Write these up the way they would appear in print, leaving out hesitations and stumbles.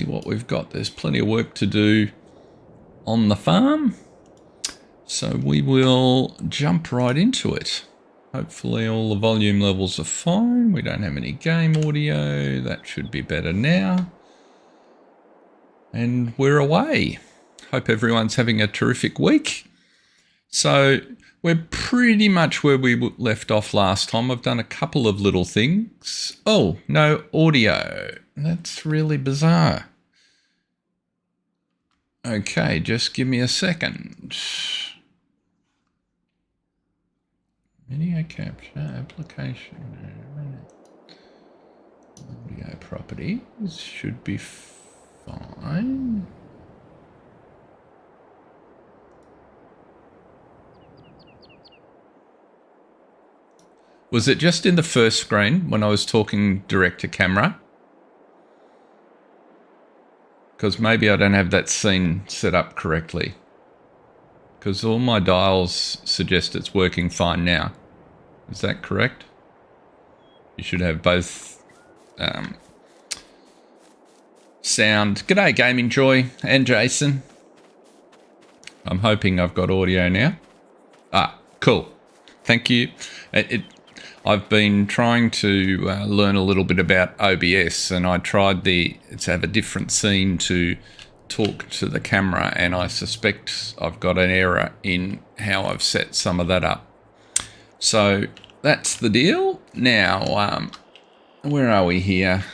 exactly what we've got. There's plenty of work to do on the farm. So we will jump right into it. Hopefully all the volume levels are fine. We don't have any game audio. That should be better now. And we're away. Hope everyone's having a terrific week. So we're pretty much where we left off last time. I've done a couple of little things. Oh, no audio. That's really bizarre. Okay, just give me a second. Video capture, application, audio properties should be fine. Was it just in the first screen when I was talking direct to camera? Because maybe I don't have that scene set up correctly. Because all my dials suggest it's working fine now. Is that correct? You should have both sound. G'day Gaming Joy and Jason. I'm hoping I've got audio now. Ah, cool. Thank you. I've been trying to learn a little bit about OBS, and I tried to have a different scene to talk to the camera, and I suspect I've got an error in how I've set some of that up. So that's the deal. Now, where are we here?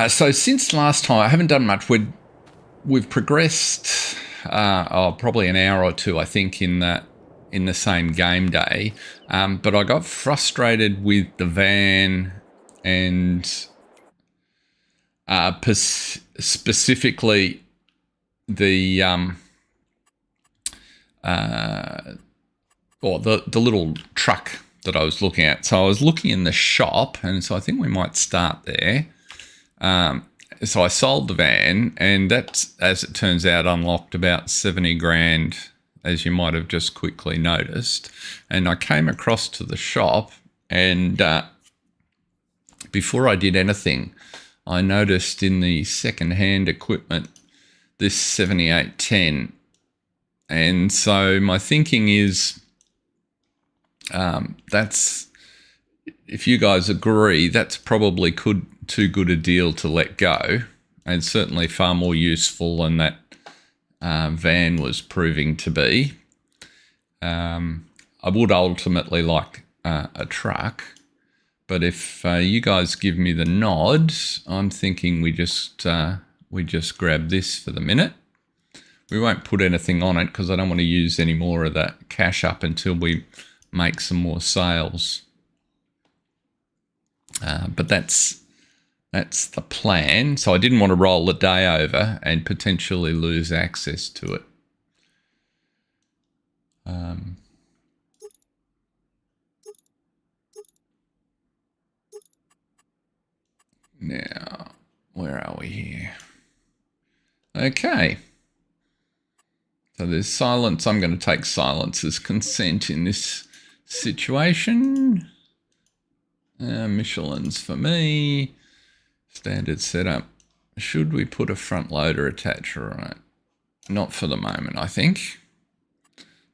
So since last time, I haven't done much. We've progressed probably an hour or two, I think, in the same game day. But I got frustrated with the van and specifically the the little truck that I was looking at. So I was looking in the shop, and so I think we might start there. So I sold the van, and that, as it turns out, unlocked about 70 grand, as you might have just quickly noticed. And I came across to the shop, and before I did anything, I noticed in the second-hand equipment this 7810. And so my thinking is, that's, if you guys agree, that's probably too good a deal to let go, and certainly far more useful than that van was proving to be. I would ultimately like a truck, but if you guys give me the nod, I'm thinking we just grab this for the minute. We won't put anything on it because I don't want to use any more of that cash up until we make some more sales. But that's the plan. So I didn't want to roll the day over and potentially lose access to it. Now, where are we here? Okay. So there's silence. I'm going to take silence as consent in this situation. Michelin's for me. Standard setup. Should we put a front loader attacher on it? Not for the moment, I think.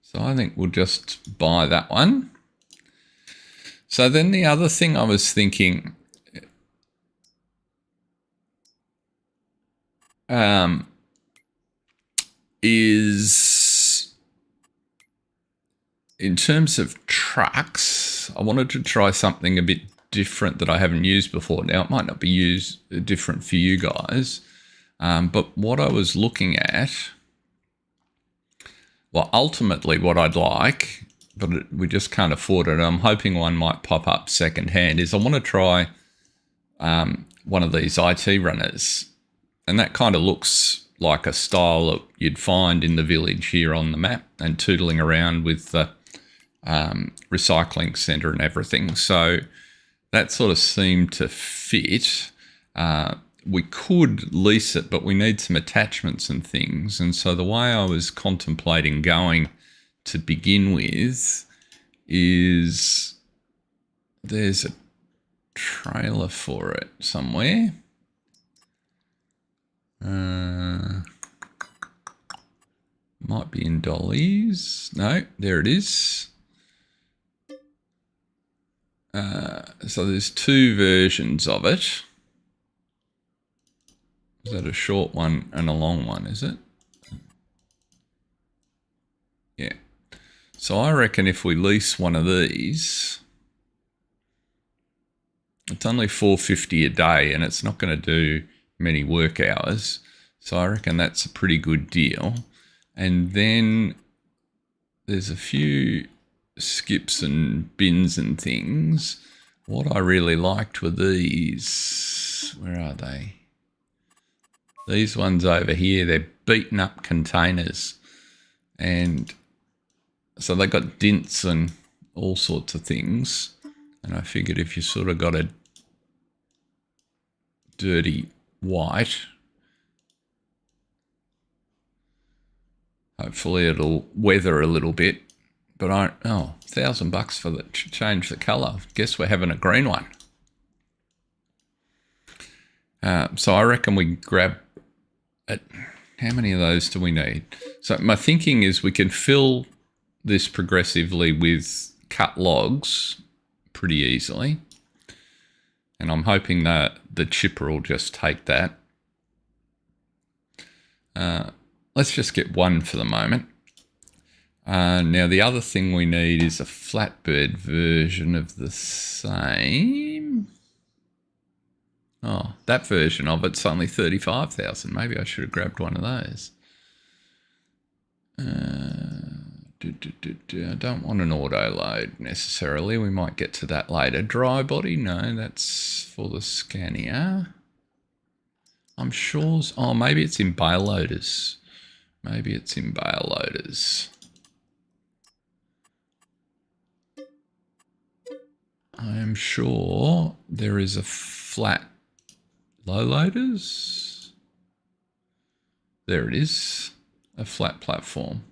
So I think we'll just buy that one. So then the other thing I was thinking, is in terms of trucks, I wanted to try something a bit different that I haven't used before. Now, it might not be different for you guys, but what I was looking at, well, ultimately what I'd like, but we just can't afford it, I'm hoping one might pop up secondhand, is I want to try one of these IT runners. And that kind of looks like a style that you'd find in the village here on the map, and tootling around with the recycling centre and everything. So that sort of seemed to fit. We could lease it, but we need some attachments and things. And so the way I was contemplating going to begin with is there's a trailer for it somewhere. Might be in dollies. No, there it is. So there's two versions of it. Is that a short one and a long one, is it? Yeah. So I reckon if we lease one of these, it's only $4.50 a day and it's not going to do many work hours. So I reckon that's a pretty good deal. And then there's a few skips and bins and things. What I really liked were these. Where are they? These ones over here, they're beaten up containers. And so they got dints and all sorts of things. And I figured if you sort of got a dirty white, hopefully it'll weather a little bit. But $1,000 for the change the colour. Guess we're having a green one. So I reckon we grab it. How many of those do we need? So my thinking is we can fill this progressively with cut logs pretty easily. And I'm hoping that the chipper will just take that. Let's just get one for the moment. Now the other thing we need is a flatbed version of the same. Oh, that version of it's only 35,000. Maybe I should have grabbed one of those. I don't want an auto load necessarily. We might get to that later. Dry body, no, that's for the Scania. I'm sure. Oh, maybe it's in bale loaders. Maybe it's in bale loaders. I am sure there is a flat low loaders. There it is, a flat platform.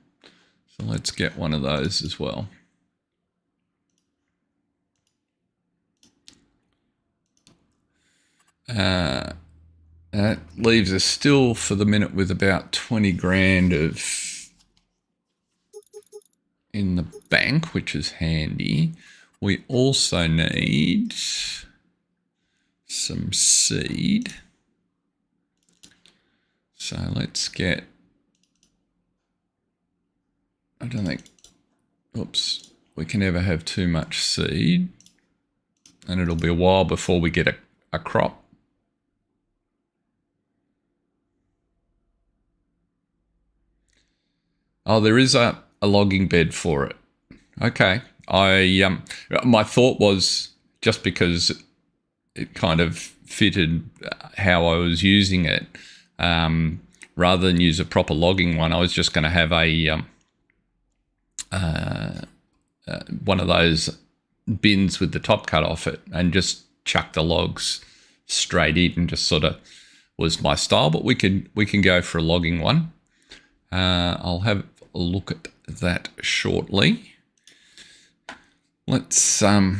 So let's get one of those as well. That leaves us still for the minute with about 20 grand of in the bank, which is handy. We also need some seed. So let's get, I don't think, oops, we can never have too much seed. And it'll be a while before we get a crop. Oh, there is a logging bed for it. Okay. My thought was just because it kind of fitted how I was using it, rather than use a proper logging one, I was just going to have a one of those bins with the top cut off it and just chuck the logs straight in, and just sort of was my style. But we can go for a logging one. I'll have a look at that shortly. Let's my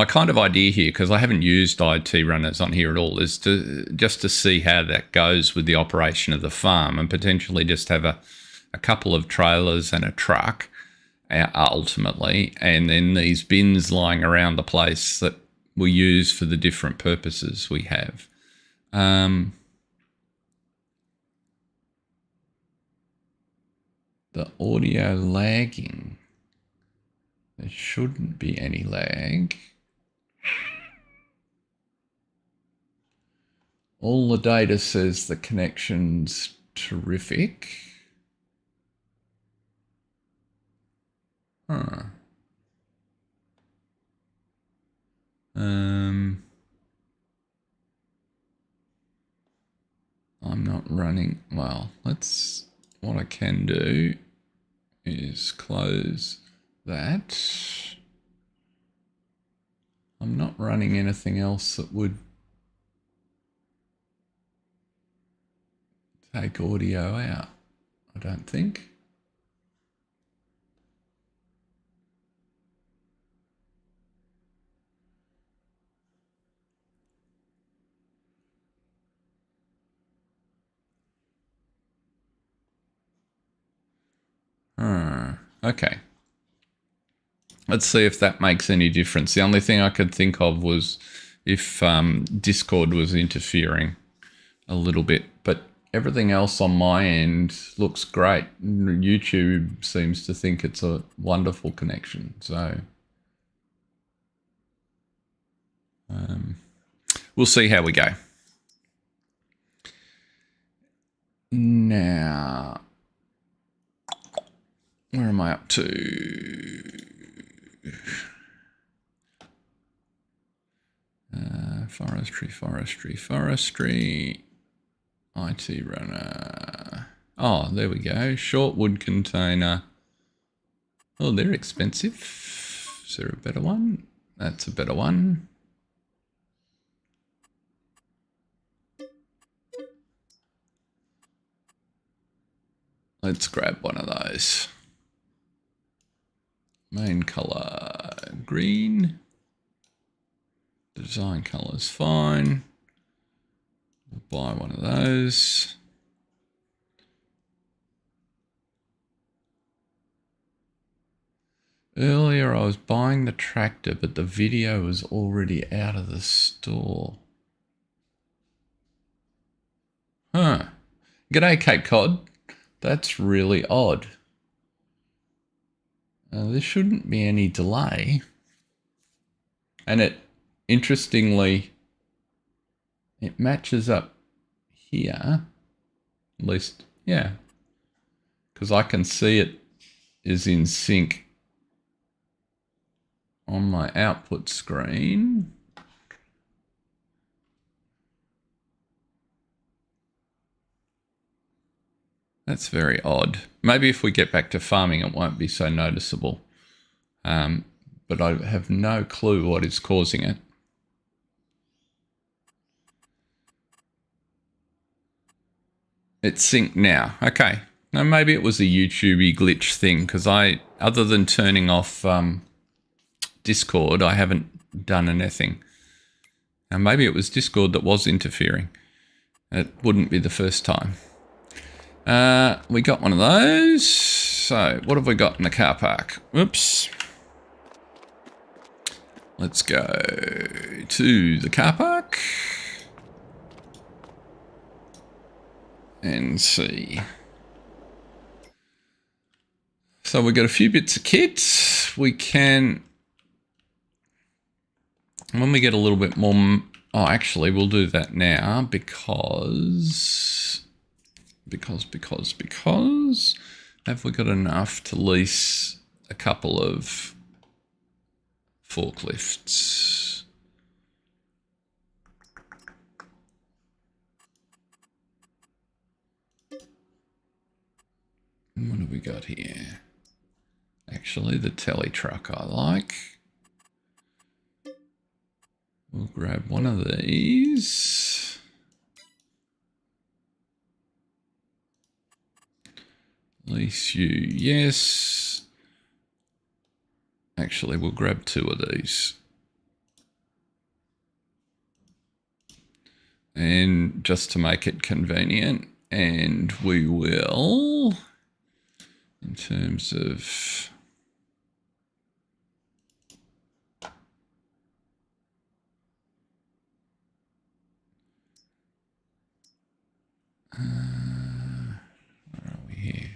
kind of idea here, because I haven't used IT runners on here at all, is to see how that goes with the operation of the farm, and potentially just have a couple of trailers and a truck ultimately, and then these bins lying around the place that we use for the different purposes we have. The audio lagging. There shouldn't be any lag. All the data says the connection's terrific. Huh. I'm not running. Well, what I can do is close that. I'm not running anything else that would take audio out, I don't think. Okay. Let's see if that makes any difference. The only thing I could think of was if Discord was interfering a little bit, but everything else on my end looks great. YouTube seems to think it's a wonderful connection. So we'll see how we go. Now, where am I up to? Forestry. IT runner. Oh, there we go. Short wood container. Oh, they're expensive. Is there a better one? That's a better one. Let's grab one of those. Main color green. Design color is fine. We'll buy one of those. Earlier I was buying the tractor, but the video was already out of the store. Huh. G'day, Cape Cod. That's really odd. There shouldn't be any delay. And it, interestingly, it matches up here. At least, yeah. Because I can see it is in sync on my output screen. That's very odd. Maybe if we get back to farming, it won't be so noticeable. But I have no clue what is causing it. It's synced now. Okay. Now maybe it was a YouTube-y glitch thing, because other than turning off Discord, I haven't done anything. Now maybe it was Discord that was interfering. It wouldn't be the first time. We got one of those. So what have we got in the car park? Oops. Let's go to the car park and see. So we got a few bits of kit. We can, when we get a little bit more, oh, actually we'll do that now because have we got enough to lease a couple of forklifts? What have we got here? Actually, the telly truck I like. We'll grab one of these. Lease you, yes. Actually, we'll grab two of these. And just to make it convenient, and we will, in terms of where are we here?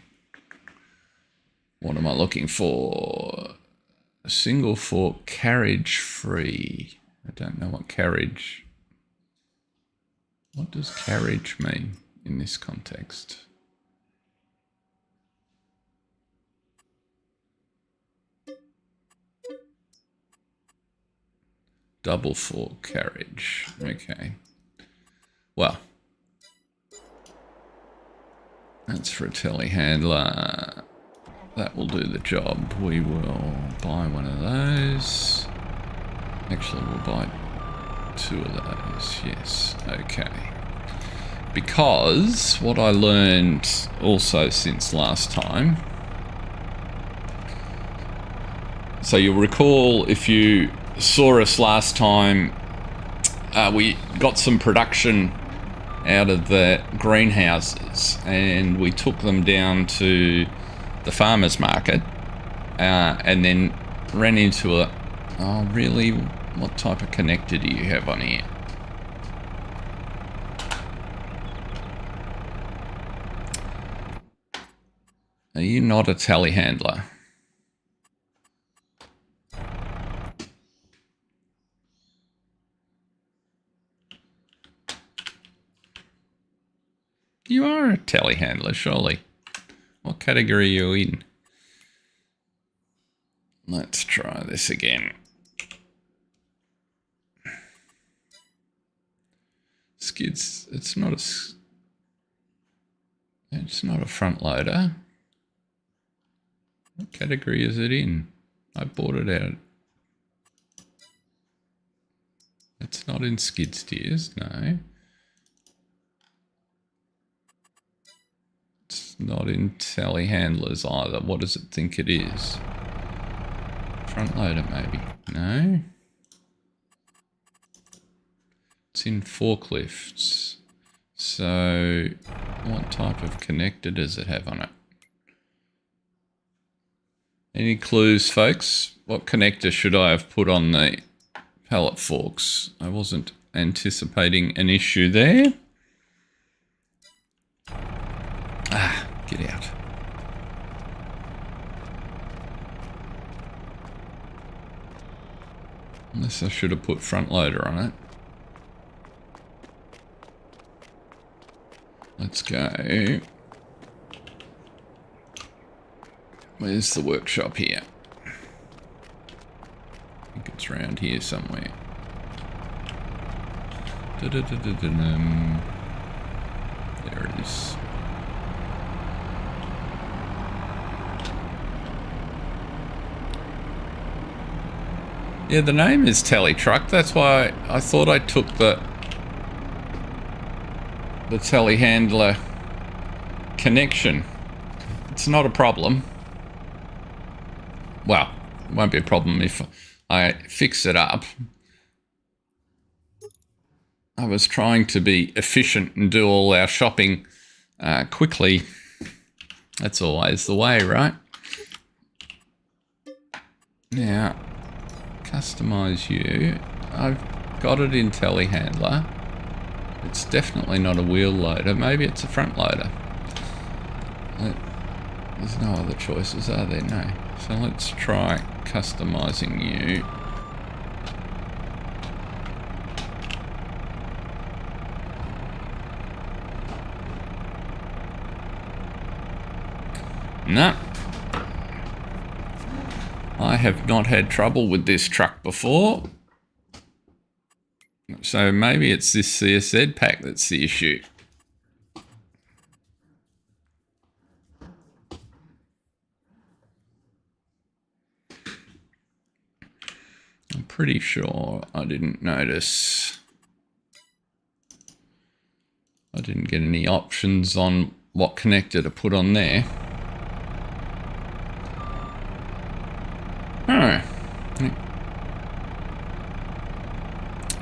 What am I looking for? A single fork carriage free. I don't know what carriage. What does carriage mean in this context? Double fork carriage. Okay. Well, that's for a telehandler. That will do the job. We will buy one of those. Actually, we'll buy two of those. Yes. Okay. Because what I learned also since last time. So you'll recall if you saw us last time, we got some production out of the greenhouses and we took them down to the farmers market and then ran into a... Oh, really? What type of connector do you have on here? Are you not a telehandler? You are a telehandler, surely. What category are you in? Let's try this again. Skids, it's not a front loader. What category is it in? I bought it out. It's not in skid steers, no. It's not in telehandlers either. What does it think it is? Front loader maybe? No. It's in forklifts. So what type of connector does it have on it? Any clues, folks? What connector should I have put on the pallet forks? I wasn't anticipating an issue there. Ah, get out. Unless I should have put front loader on it. Let's go. Where's the workshop here? I think it's around here somewhere. There it is. Yeah, the name is Teletruck. That's why I thought I took the telehandler connection. It's not a problem. Well, it won't be a problem if I fix it up. I was trying to be efficient and do all our shopping quickly. That's always the way, right? Now, customize you. I've got it in telehandler. It's definitely not a wheel loader. Maybe it's a front loader. There's no other choices, are there? No. So let's try customizing you. No. I have not had trouble with this truck before. So maybe it's this CSZ pack that's the issue. I'm pretty sure I didn't notice. I didn't get any options on what connector to put on there. Oh.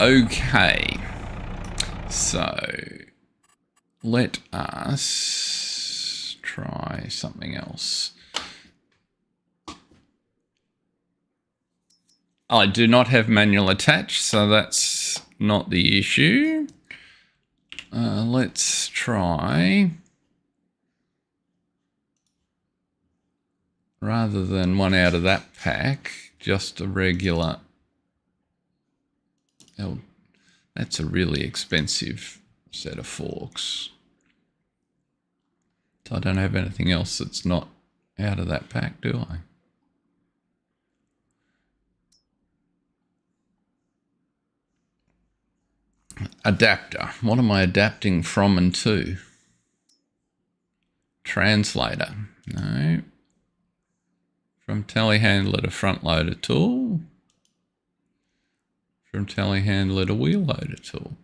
Okay. So let us try something else. I do not have manual attach, so that's not the issue. Let's try, rather than one out of that pack, just a regular. Oh, that's a really expensive set of forks. So I don't have anything else that's not out of that pack, do I? Adapter. What am I adapting from and to? Translator. No. From telehandler to front loader tool. From telehandler to wheel loader tool.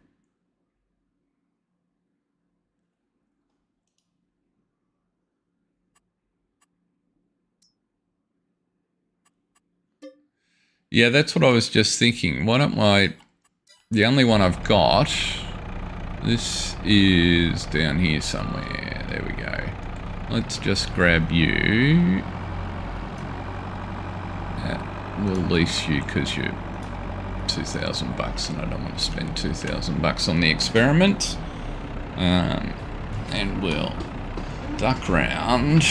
Yeah, that's what I was just thinking. Why don't I... The only one I've got, this is down here somewhere. There we go. Let's just grab you. We'll lease you because you're $2,000 and I don't want to spend $2,000 on the experiment. And we'll duck round.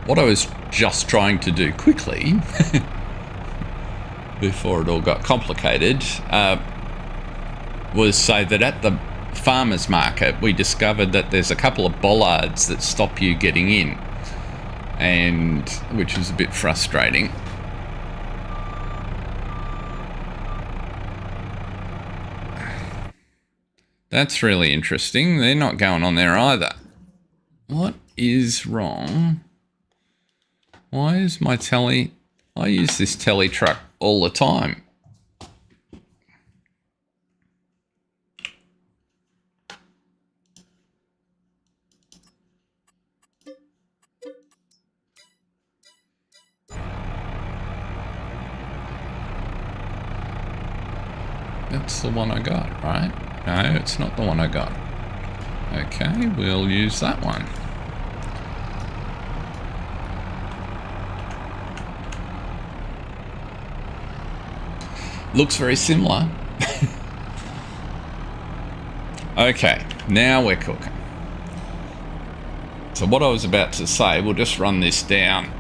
What I was just trying to do quickly before it all got complicated was say that at the farmers market we discovered that there's a couple of bollards that stop you getting in, and which is a bit frustrating. That's really interesting. They're not going on there either. What is wrong? Why is my telly... I use this telly truck all the time. That's the one I got, right? No, it's not the one I got. Okay, we'll use that one. Looks very similar. Okay, now we're cooking. So what I was about to say, we'll just run this down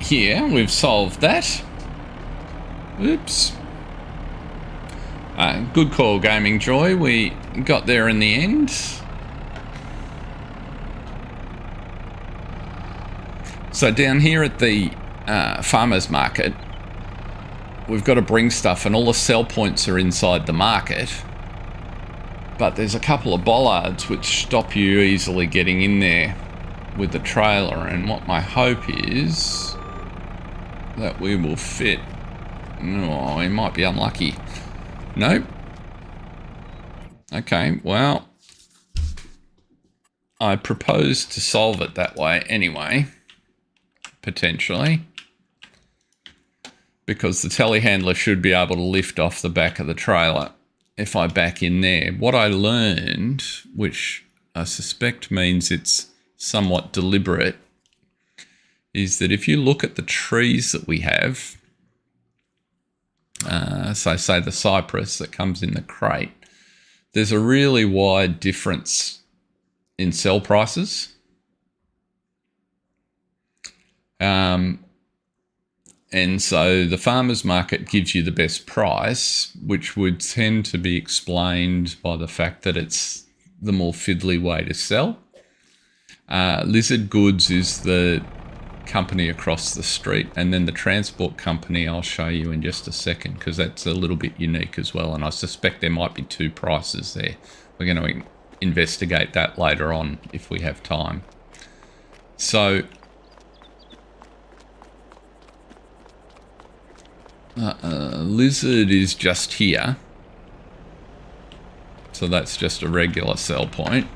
here. We've solved that. Oops. Good call, Gaming Joy. We got there in the end. So down here at the farmers market, we've got to bring stuff and all the sell points are inside the market. But there's a couple of bollards which stop you easily getting in there with the trailer. And what my hope is that we will fit. Oh, we might be unlucky. Nope. Okay, well, I propose to solve it that way anyway, potentially, because the telehandler should be able to lift off the back of the trailer if I back in there. What I learned, which I suspect means it's somewhat deliberate, is that if you look at the trees that we have, so say the cypress that comes in the crate, there's a really wide difference in sell prices. And so the farmer's market gives you the best price, which would tend to be explained by the fact that it's the more fiddly way to sell. Lizard Goods is the company across the street, and then the transport company I'll show you in just a second, because that's a little bit unique as well, and I suspect there might be two prices there. We're going to investigate that later on if we have time. So Lizard is just here, so that's just a regular sell point,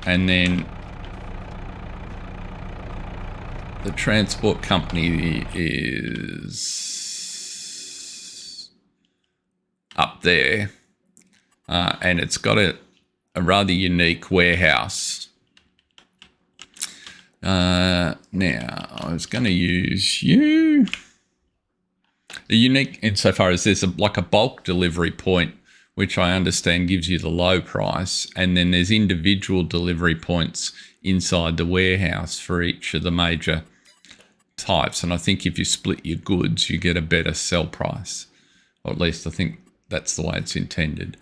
and then the transport company is up there, and it's got a rather unique warehouse. Now, I was going to use you. The unique insofar as there's like a bulk delivery point, which I understand gives you the low price, and then there's individual delivery points inside the warehouse for each of the major types, and I think if you split your goods you get a better sell price, or at least I think that's the way it's intended.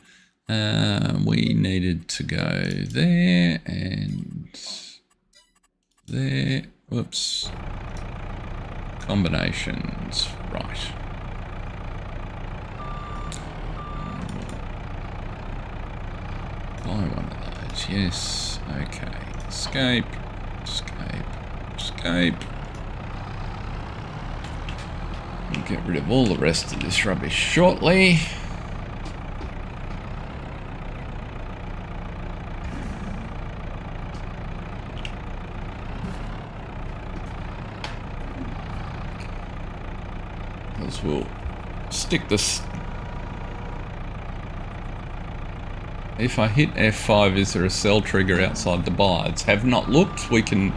We needed to go there and there. Whoops. Combinations, right. Buy one of those, yes. Okay, escape, escape, escape. We'll get rid of all the rest of this rubbish shortly. Because we'll stick this If I hit F5, is there a sell trigger outside the bollards? Have not looked. We can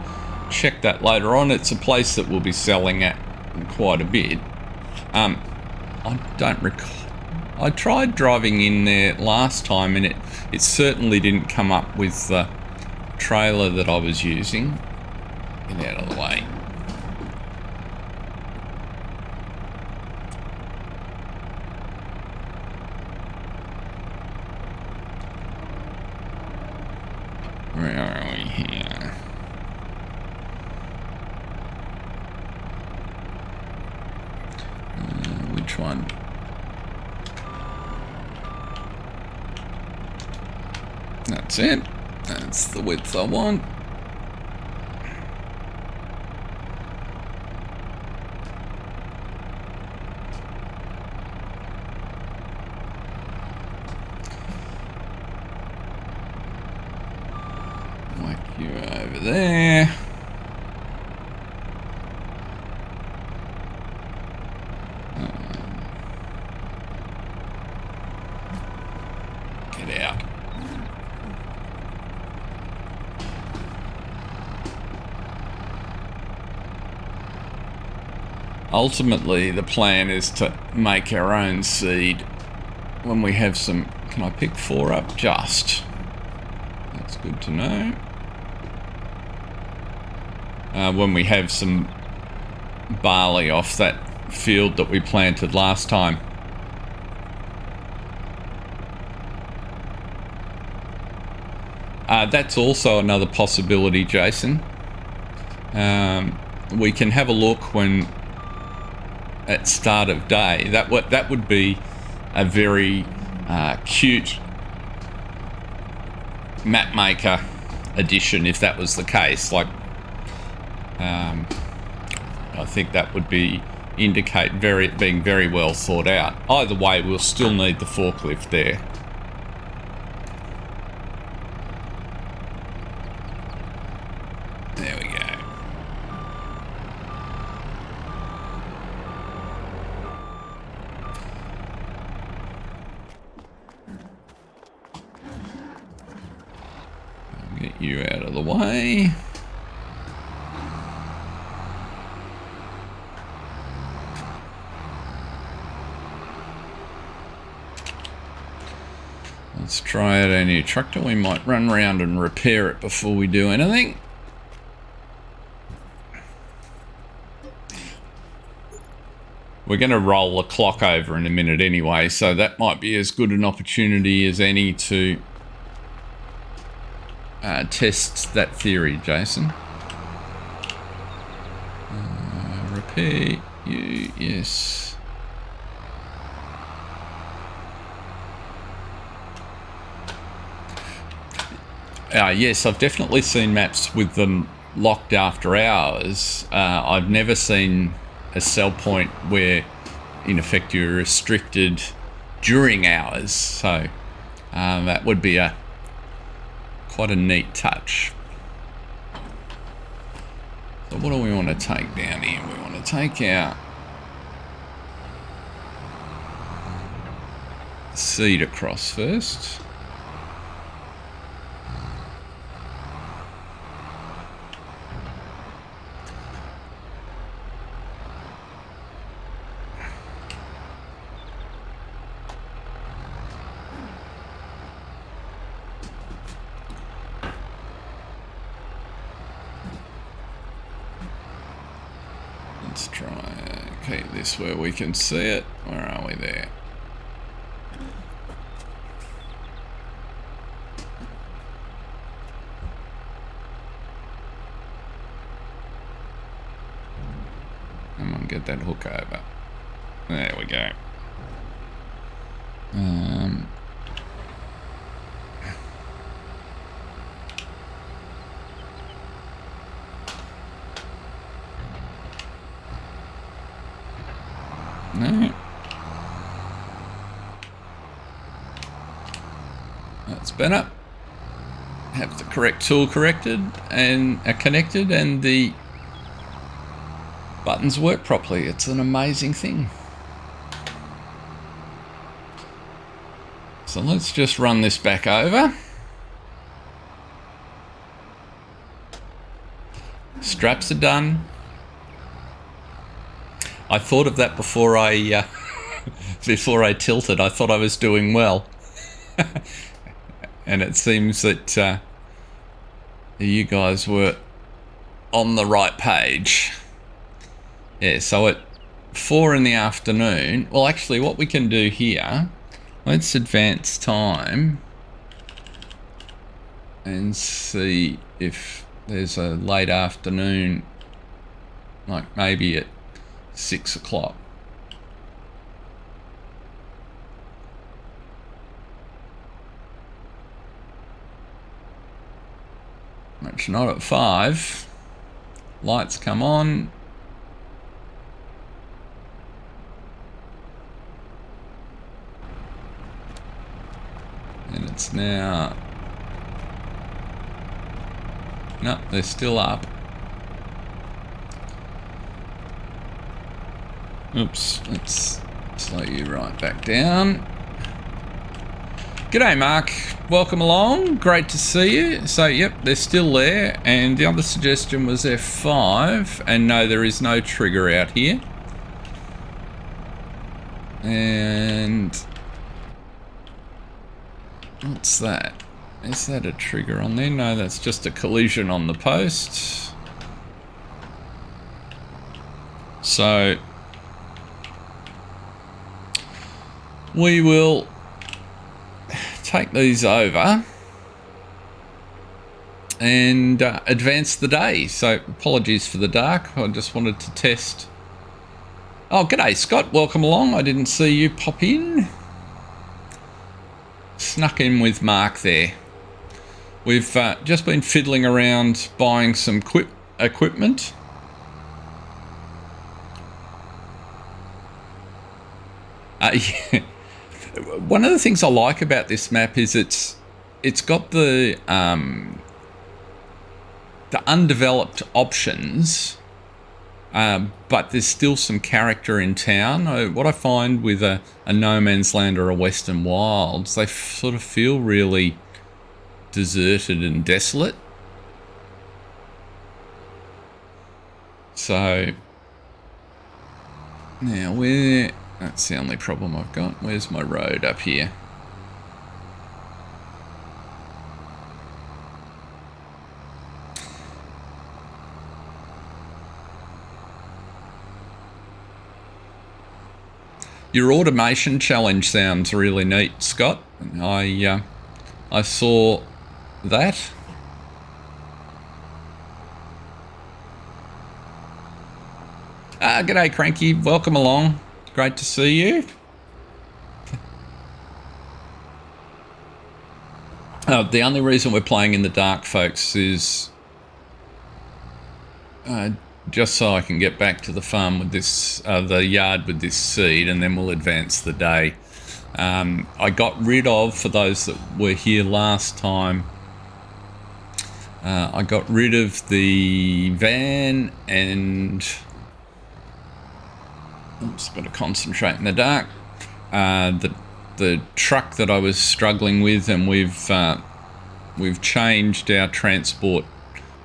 check that later on. It's a place that we'll be selling at quite a bit. I don't recall. I tried driving in there last time and it certainly didn't come up with the trailer that I was using. Get out of the way. Where are we here? Which one? That's it. That's the width I want. Whack you over there. Get out. Ultimately, the plan is to make our own seed when we have some... Can I pick 4 up? Just. That's good to know. When we have some barley off that field that we planted last time. That's also another possibility, Jason. We can have a look when... at start of day. That would be a very cute map maker addition if that was the case. Like, I think that would be indicate being very well thought out. Either way, we'll still need the forklift there. There we go. Get you out of the way. Let's try out our new tractor. We might run around and repair it before we do anything. We're going to roll the clock over in a minute anyway, so that might be as good an opportunity as any to test that theory, Jason. Repair you, yes. Yes, I've definitely seen maps with them locked after hours. I've never seen a sell point where, in effect, you're restricted during hours. So that would be quite a neat touch. So what do we want to take down here? We want to take our seed across first. Let's try keep this where we can see it. Where are we there? Come on, get that hook over. There we go. No. That's better. Have the correct tool corrected and connected, and the buttons work properly. It's an amazing thing. So let's just run this back over. Straps are done. I thought of that before I tilted. I thought I was doing well. And it seems that you guys were on the right page. Yeah, so at 4 in the afternoon, well, actually what we can do here, let's advance time and see if there's a late afternoon, like maybe at 6 o'clock. It's not at 5. Lights come on. And it's now... No, they're still up. Oops, let's slow you right back down. G'day, Mark. Welcome along. Great to see you. So, yep, they're still there. And the other suggestion was F5. And no, there is no trigger out here. And... what's that? Is that a trigger on there? No, that's just a collision on the post. So... we will take these over and advance the day. So apologies for the dark. I just wanted to test. Oh, g'day, Scott. Welcome along. I didn't see you pop in. Snuck in with Mark there. We've just been fiddling around buying some equipment. Yeah. One of the things I like about this map is it's got the undeveloped options, but there's still some character in town. What I find with a No Man's Land or a Western Wilds, they sort of feel really deserted and desolate. So now that's the only problem I've got. Where's my road up here? Your automation challenge sounds really neat, Scott. I saw that. G'day, Cranky. Welcome along. Great to see you. The only reason we're playing in the dark, folks, is just so I can get back to the farm with this, the yard with this seed, and then we'll advance the day. I got rid of, for those that were here last time, I got rid of the van and... oops, got to concentrate in the dark. The truck that I was struggling with, and we've changed our transport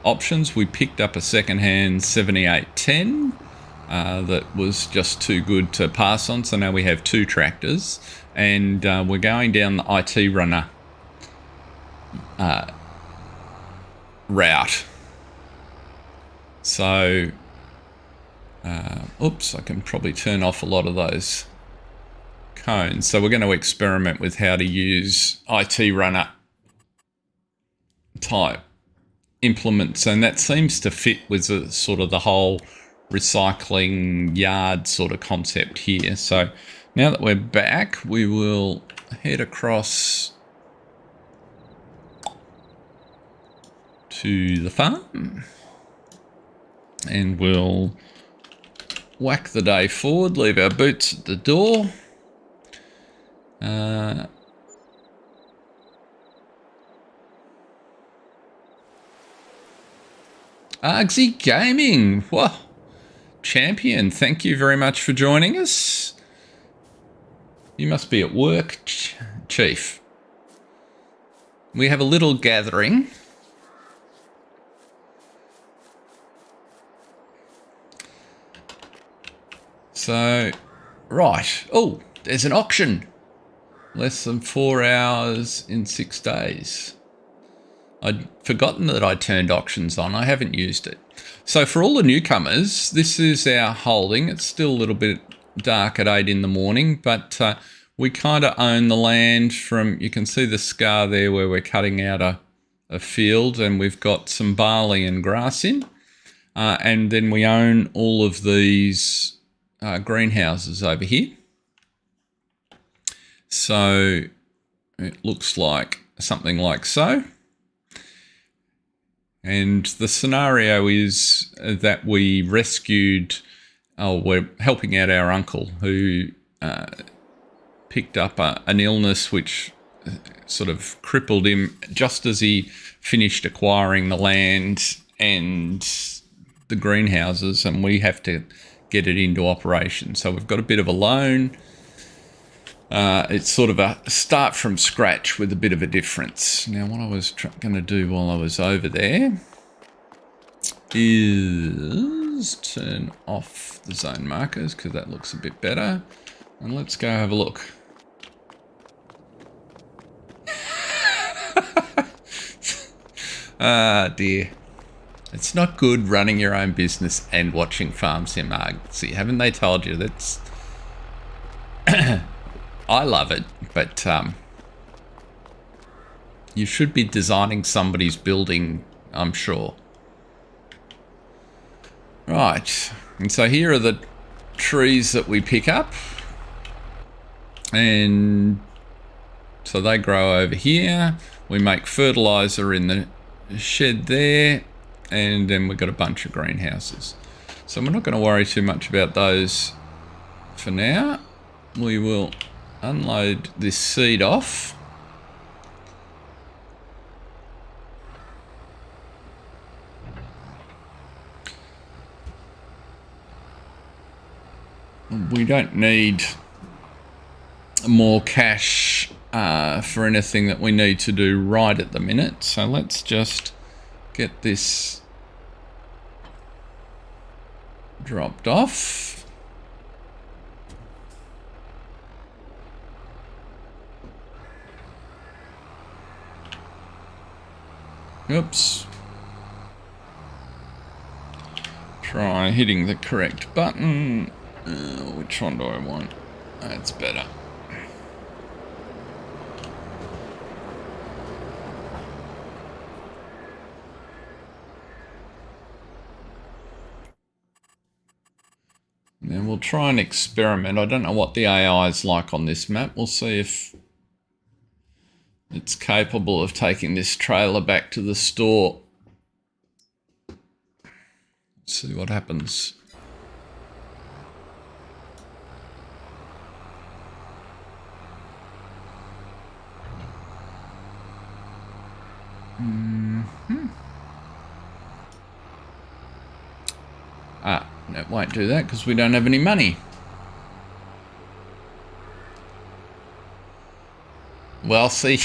options. We picked up a second-hand 7810 that was just too good to pass on, so now we have 2 tractors, and we're going down the IT runner route. So oops, I can probably turn off a lot of those cones. So we're going to experiment with how to use IT runner type implements, and that seems to fit with the sort of the whole recycling yard sort of concept here. So now that we're back, we will head across to the farm and we'll whack the day forward, leave our boots at the door. Argsy Gaming, wow, champion, thank you very much for joining us. You must be at work, chief. We have a little gathering. So, right. Oh, there's an auction. Less than 4 hours in 6 days. I'd forgotten that I turned auctions on. I haven't used it. So for all the newcomers, this is our holding. It's still a little bit dark at 8 in the morning, but we kind of own the land from, you can see the scar there where we're cutting out a field, and we've got some barley and grass in. And then we own all of these greenhouses over here. So it looks like something like so. And the scenario is that we rescued, we're helping out our uncle who picked up an illness which sort of crippled him just as he finished acquiring the land and the greenhouses, and we have to get it into operation. So we've got a bit of a loan. It's sort of a start from scratch with a bit of a difference. Now, what I was going to do while I was over there is turn off the zone markers because that looks a bit better. And let's go have a look. Ah, dear. It's not good running your own business and watching Farm Sim See, haven't they told you that's... I love it, but you should be designing somebody's building, I'm sure. Right, and so here are the trees that we pick up. And so they grow over here. We make fertilizer in the shed there, and then we've got a bunch of greenhouses. So we're not going to worry too much about those for now. We will unload this seed off. We don't need more cash for anything that we need to do right at the minute. So let's just get this dropped off. Oops. Try hitting the correct button. Which one do I want? That's better. Then we'll try and experiment. I don't know what the AI is like on this map. We'll see if it's capable of taking this trailer back to the store. Let's see what happens. No, it won't do that because we don't have any money. Well, see,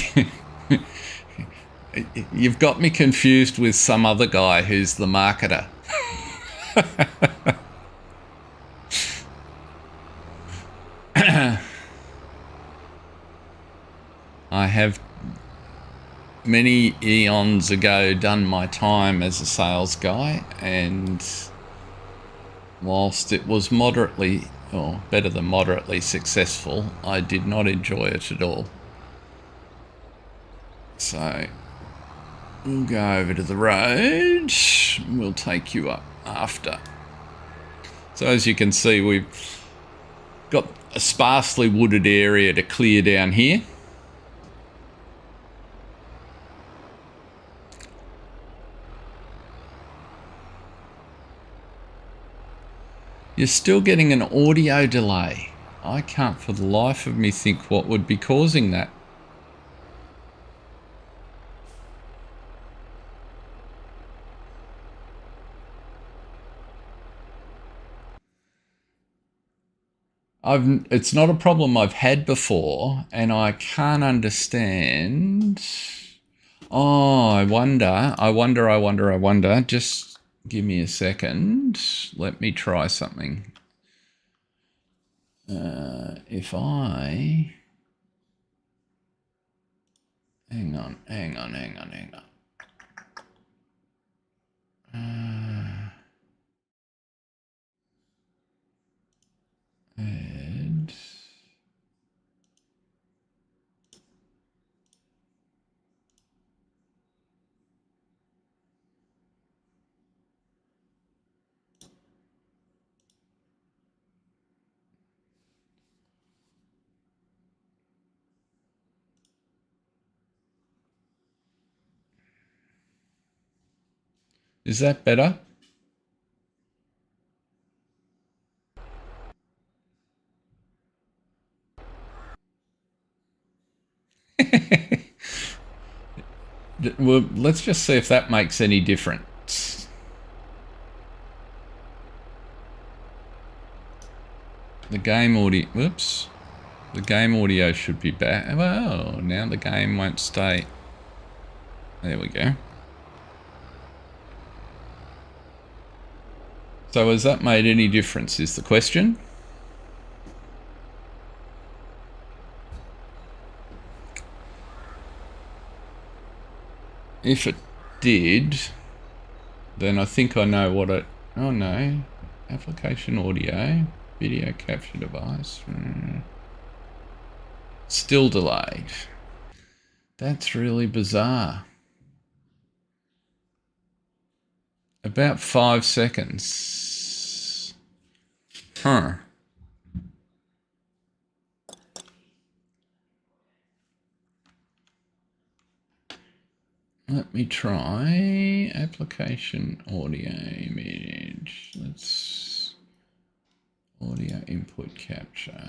you've got me confused with some other guy who's the marketer. I have many eons ago done my time as a sales guy, and whilst it was moderately, or better than moderately successful, I did not enjoy it at all. So we'll go over to the road. We'll take you up after. So as you can see, we've got a sparsely wooded area to clear down here. You're still getting an audio delay. I can't for the life of me think what would be causing that. It's not a problem I've had before, and I can't understand. Oh, I wonder. Just give me a second. Let me try something. If I... Hang on. Add... Is that better? Well, let's just see if that makes any difference. The game audio... Whoops. The game audio should be back. Well, now the game won't stay. There we go. So has that made any difference is the question. If it did, then I think I know what it... Oh no. Application audio. Video capture device. Still delayed. That's really bizarre. About 5 seconds. Huh. Let me try application audio image. Let's audio input capture.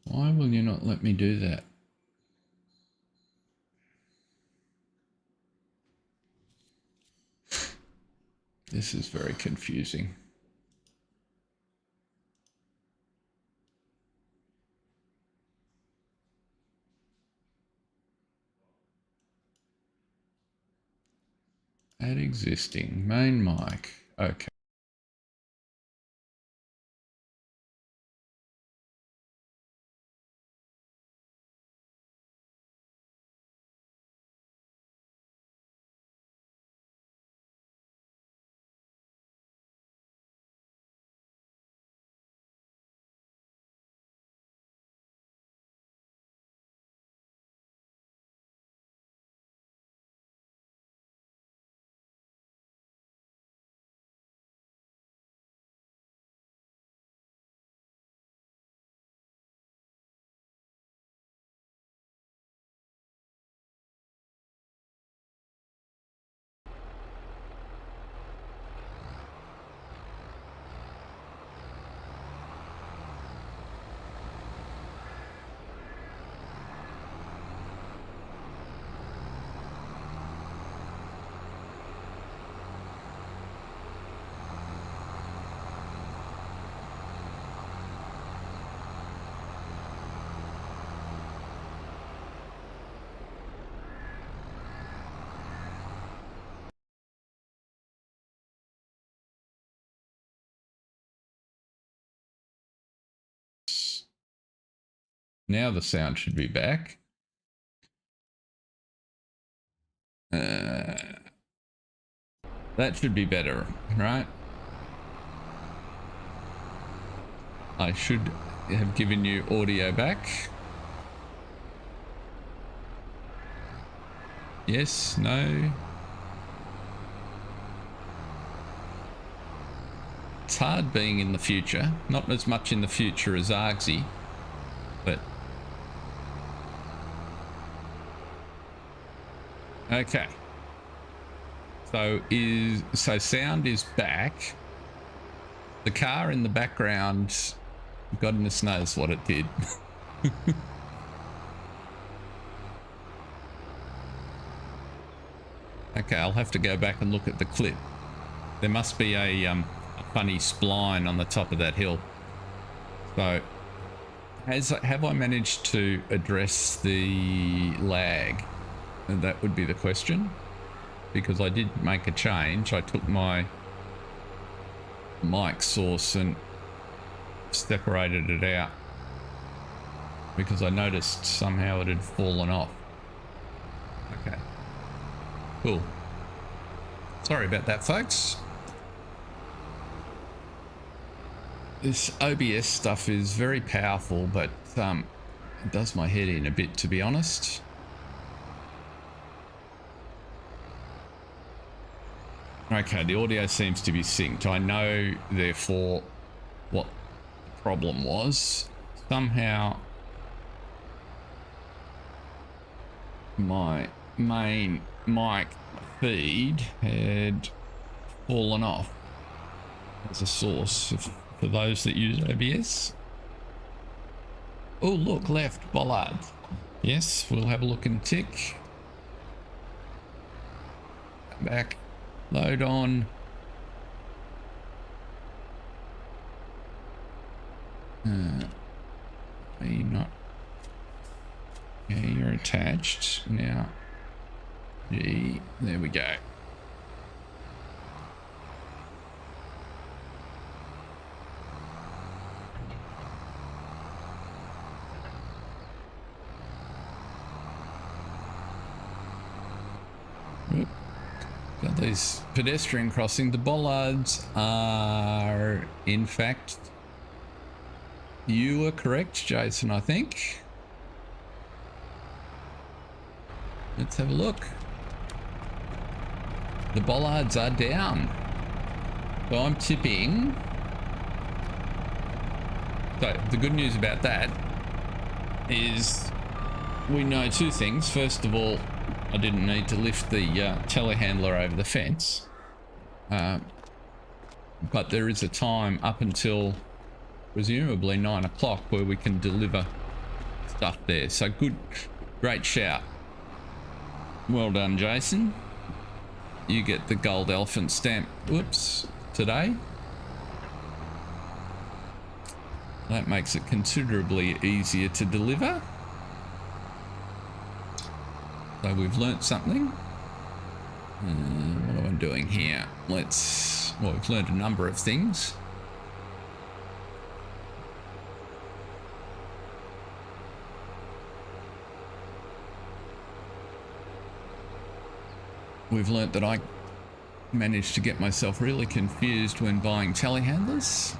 Why will you not let me do that? This is very confusing. Add existing main mic. Okay. Now the sound should be back. That should be better, right? I should have given you audio back. Yes, no. It's hard being in the future. Not as much in the future as Argsy, but... Okay. So sound is back. The car in the background Goodness knows what it did. Okay, I'll have to go back and look at the clip. There must be a funny spline on the top of that hill. So, have I managed to address the lag? And that would be the question. Because I did make a change. I took my mic source and separated it out. Because I noticed somehow it had fallen off. Okay. Cool. Sorry about that, folks. This OBS stuff is very powerful, but it does my head in a bit, to be honest. Okay, the audio seems to be synced. I know, therefore, what the problem was. Somehow, my main mic feed had fallen off as a source for those that use OBS. Oh, look, left, bollards. Yes, we'll have a look and tick. Back, load on. Are you not? Yeah, you're attached now. G, there we go. Oop. Got these pedestrian crossing. The bollards are, in fact, you were correct, Jason, I think. Let's have a look. The bollards are down. So I'm tipping. So the good news about that is we know two things. First of all, I didn't need to lift the telehandler over the fence. But there is a time up until presumably 9 o'clock where we can deliver stuff there. So good, great shout. Well done, Jason. You get the gold elephant stamp, whoops, today. That makes it considerably easier to deliver. So we've learnt something. What am I doing here? Well, we've learned a number of things. We've learnt that I managed to get myself really confused when buying telehandlers.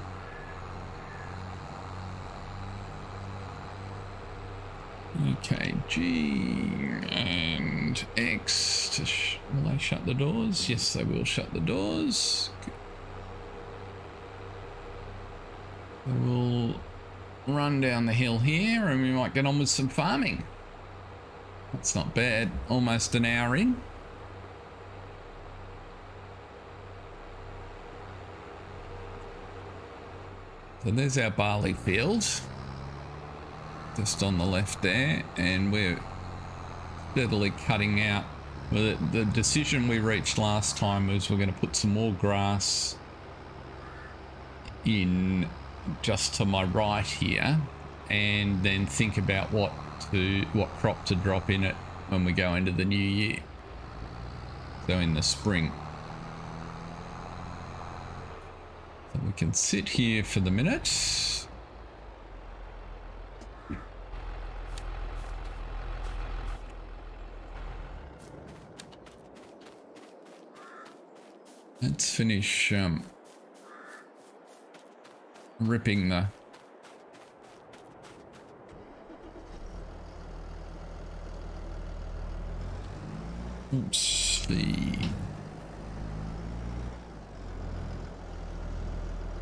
Okay, G and X. Will they shut the doors? Yes, they will shut the doors. We'll run down the hill here and we might get on with some farming. That's not bad. Almost an hour in. So there's our barley field, just on the left there, and we're steadily cutting out. Well, the decision we reached last time was we're going to put some more grass in just to my right here, and then think about what crop to drop in it when we go into the new year. So in the spring. We can sit here for the minute. Let's finish ripping the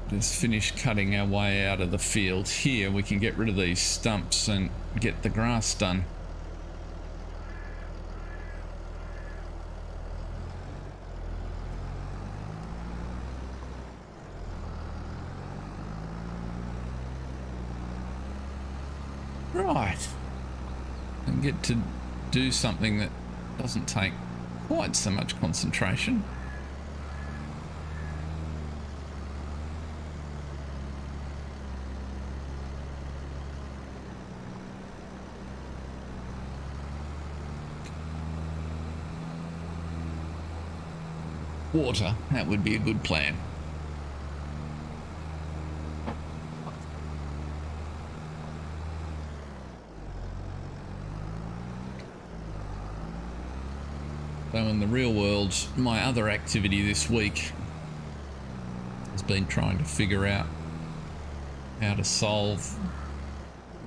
Just finish cutting our way out of the field here. We can get rid of these stumps and get the grass done. and get to do something that doesn't take quite so much concentration. Water, that would be a good plan. So in the real world, my other activity this week has been trying to figure out how to solve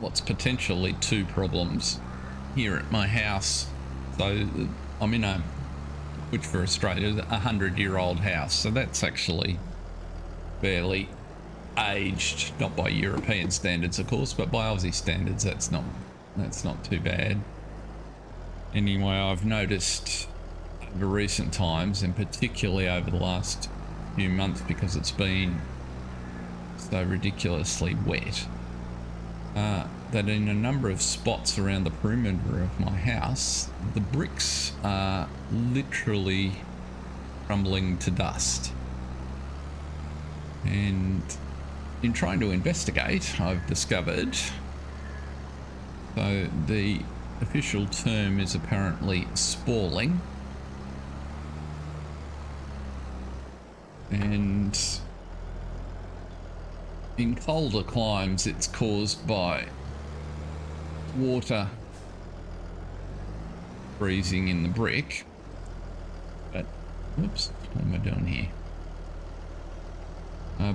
what's potentially two problems here at my house. So I'm in a, which for Australia is a 100-year-old house, so that's actually fairly aged, not by European standards of course, but by Aussie standards that's not too bad. Anyway, I've noticed over recent times, and particularly over the last few months because it's been so ridiculously wet, that in a number of spots around the perimeter of my house, the bricks are literally crumbling to dust. And in trying to investigate, I've discovered, so the official term is apparently spalling, and in colder climes it's caused by water freezing in the brick. But whoops, what am I doing here?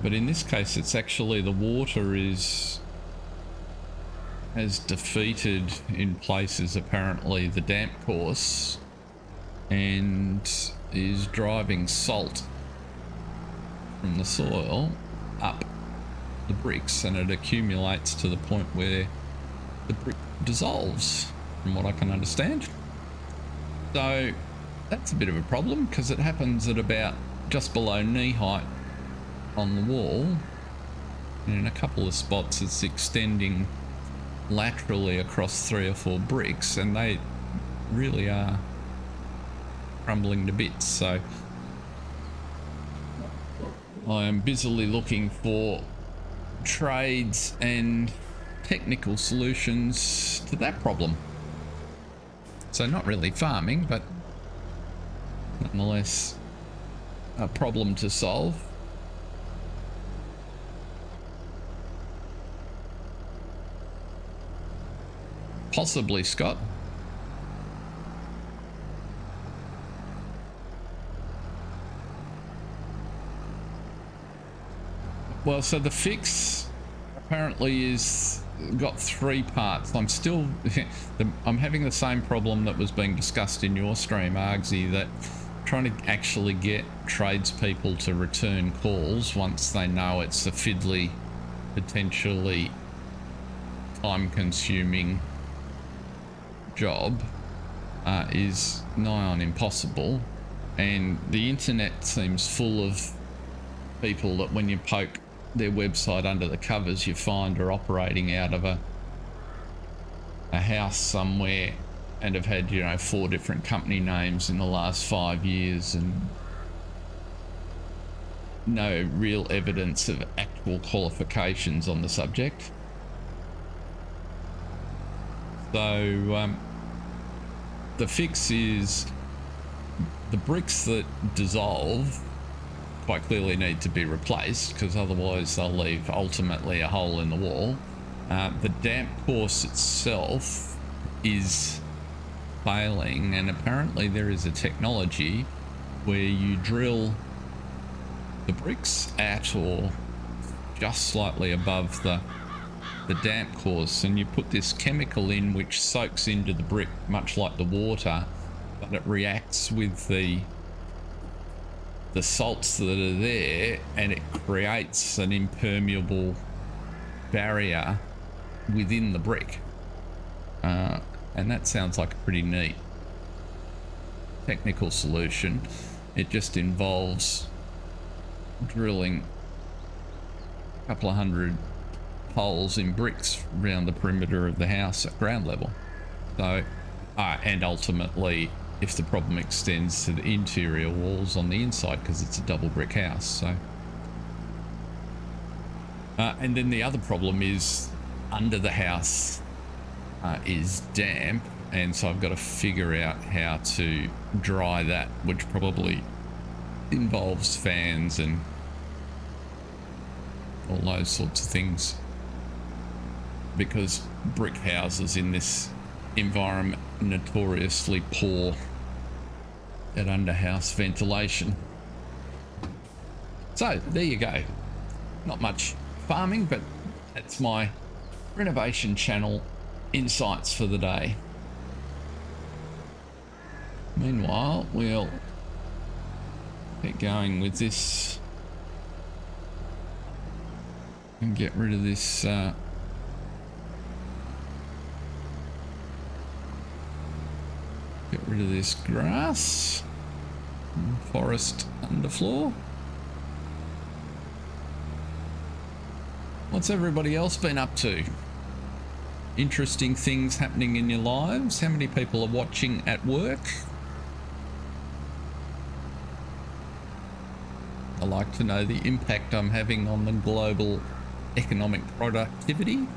But in this case it's actually the water has defeated in places apparently the damp course and is driving salt from the soil up the bricks, and it accumulates to the point where the brick dissolves, from what I can understand. So that's a bit of a problem because it happens at about just below knee height on the wall, and in a couple of spots it's extending laterally across 3 or 4 bricks, and they really are crumbling to bits. So I am busily looking for trades and technical solutions to that problem. So not really farming, but nonetheless a problem to solve. Possibly, Scott. Well, so the fix apparently is got 3 parts. I'm still I'm having the same problem that was being discussed in your stream, Argsy, that trying to actually get tradespeople to return calls once they know it's a fiddly, potentially time-consuming job is nigh on impossible. And the internet seems full of people that when you poke their website under the covers you find are operating out of a house somewhere and have had, you know, 4 different company names in the last 5 years and no real evidence of actual qualifications on the subject. So the fix is the bricks that dissolve quite clearly need to be replaced, because otherwise they'll leave ultimately a hole in the wall. The damp course itself is failing, and apparently there is a technology where you drill the bricks at or just slightly above the damp course, and you put this chemical in which soaks into the brick much like the water, but it reacts with the salts that are there, and it creates an impermeable barrier within the brick. And that sounds like a pretty neat technical solution. It just involves drilling a couple of 100 holes in bricks around the perimeter of the house at ground level. So, and ultimately, if the problem extends to the interior walls on the inside, because it's a double brick house. So, and then the other problem is under the house is damp, and so I've got to figure out how to dry that, which probably involves fans and all those sorts of things, because brick houses in this environment notoriously poor at under-house ventilation. So there you go. Not much farming, but that's my renovation channel insights for the day. Meanwhile, we'll get going with this and get rid of this get rid of this grass and forest underfloor. What's everybody else been up to? Interesting things happening in your lives? How many people are watching at work? I like to know the impact I'm having on the global economic productivity.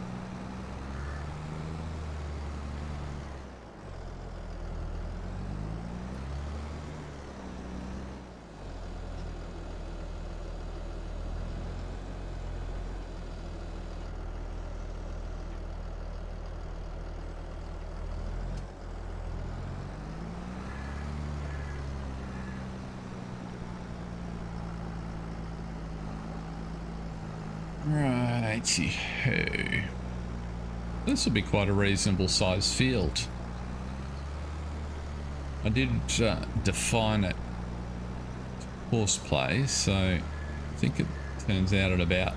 Righty-ho. This will be quite a reasonable sized field. I did define it horseplay, so I think it turns out at about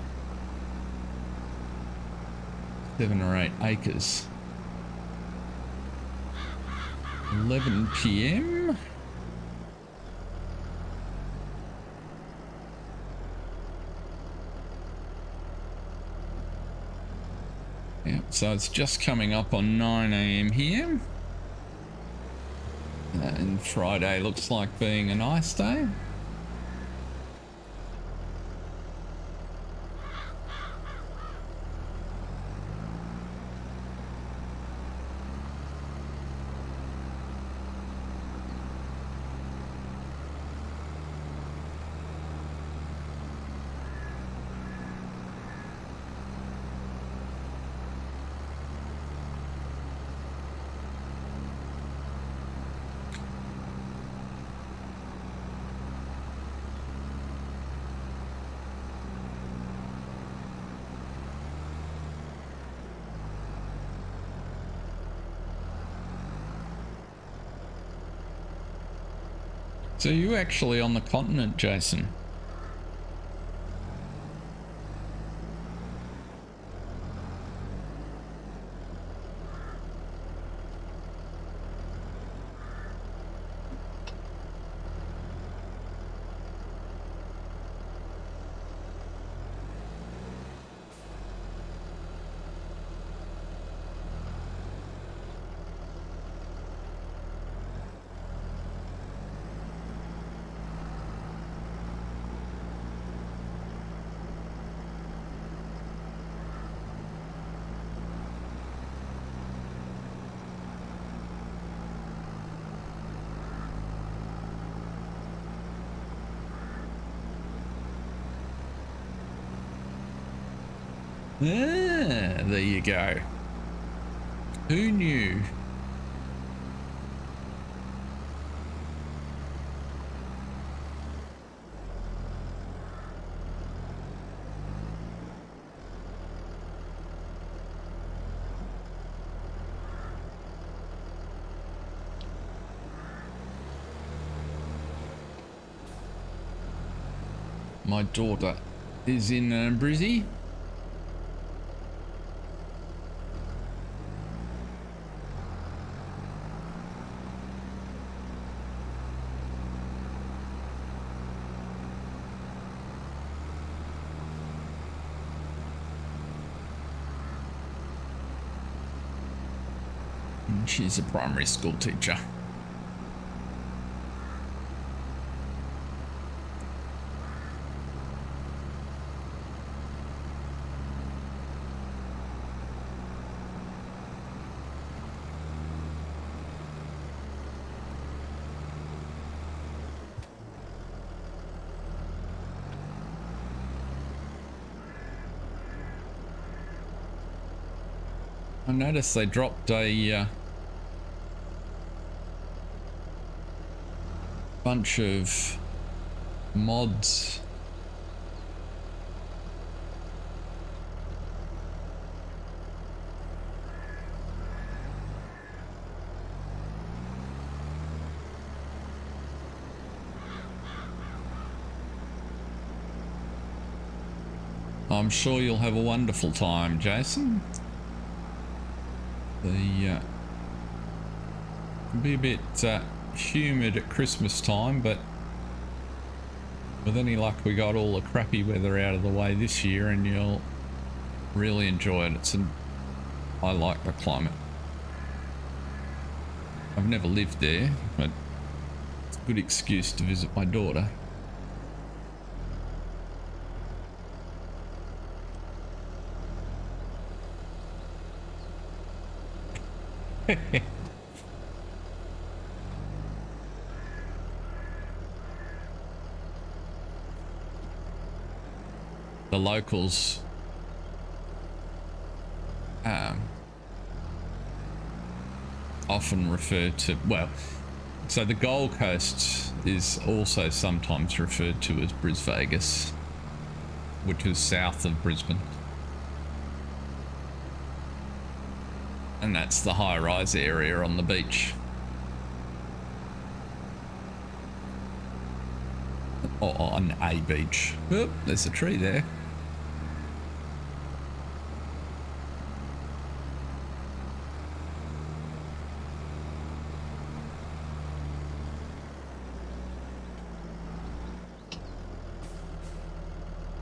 7 or 8 acres. 11 p.m. Yeah, so it's just coming up on 9 a.m. here. And Friday looks like being a nice day. So you actually on the continent, Jason? Ah, there you go. Who knew? My daughter is in Brizzy. And she's a primary school teacher. I noticed they dropped a bunch of mods. I'm sure you'll have a wonderful time, Jason. The be a bit humid at Christmas time, but with any luck we got all the crappy weather out of the way this year and you'll really enjoy it. I like the climate. I've never lived there, but it's a good excuse to visit my daughter. The locals often refer to, well, so the Gold Coast is also sometimes referred to as Bris Vegas, which is south of Brisbane. And that's the high-rise area on the beach. Or on a beach. Oop, there's a tree there.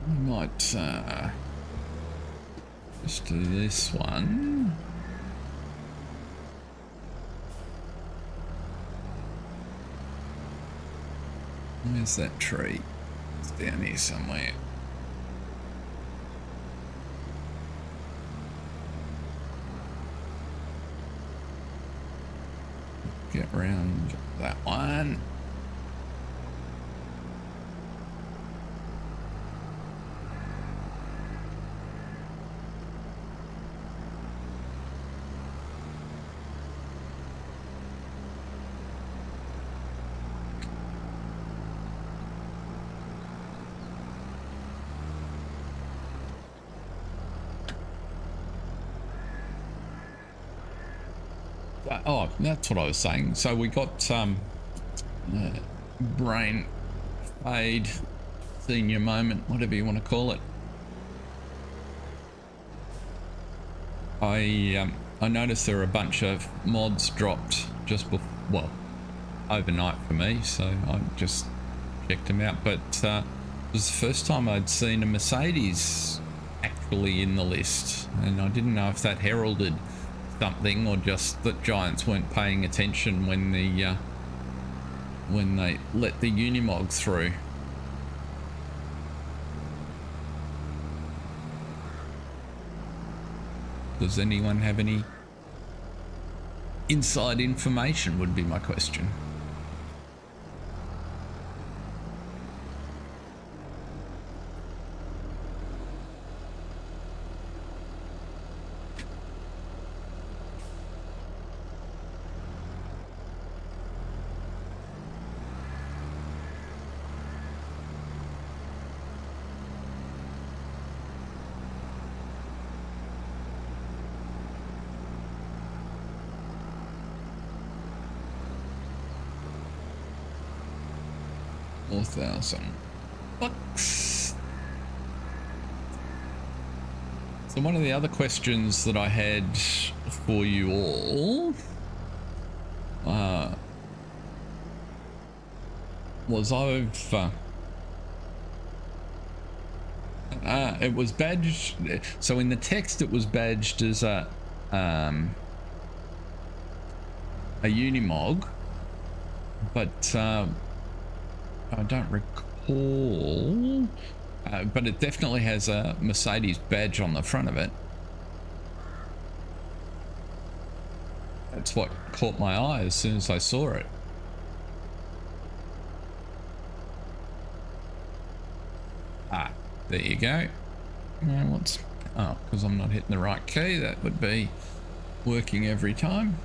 We might just do this one. Where's that tree? It's down here somewhere. Get round that one. Oh, that's what I was saying. So we got brain fade, senior moment, whatever you want to call it. I noticed there were a bunch of mods dropped just before, well, overnight for me, so I just checked them out. But it was the first time I'd seen a Mercedes actually in the list, and I didn't know if that heralded something or just that Giants weren't paying attention when they let the Unimog through. Does anyone have any inside information would be my question. $4,000. So one of the other questions that I had for you all was it was badged, so in the text it was badged as a a Unimog, but I don't recall. But it definitely has a Mercedes badge on the front of it. That's what caught my eye as soon as I saw it. Ah, there you go. What's... Oh, because I'm not hitting the right key. That would be working every time.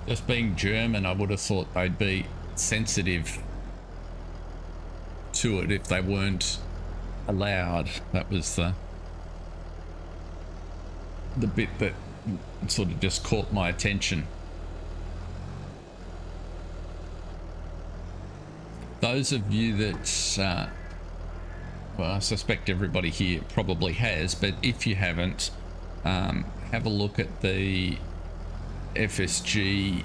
Just being German, I would have thought they'd be sensitive to it if they weren't allowed. That was the bit that sort of just caught my attention. Those of you that, well, I suspect everybody here probably has, but if you haven't, have a look at the FSG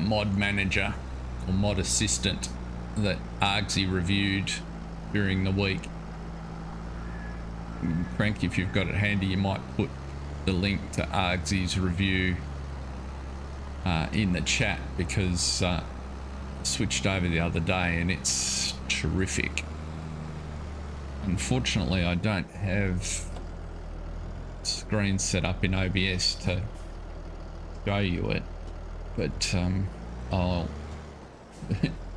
mod manager or mod assistant that Argsy reviewed during the week. Frank, if you've got it handy, you might put the link to Argsy's review in the chat, because I switched over the other day and it's terrific. Unfortunately, I don't have screen set up in OBS to show you it, but I'll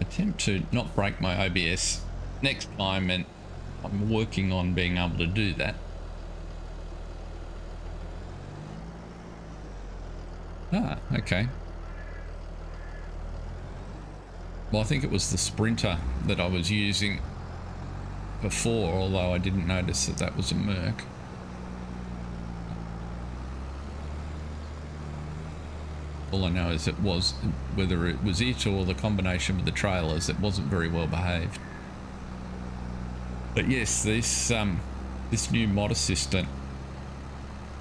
attempt to not break my OBS next time, and I'm working on being able to do that. Ah, okay. Well, I think it was the Sprinter that I was using before, although I didn't notice that that was a Merc. All I know is it was, whether it was it or the combination with the trailers, it wasn't very well behaved. But yes, this new mod assistant,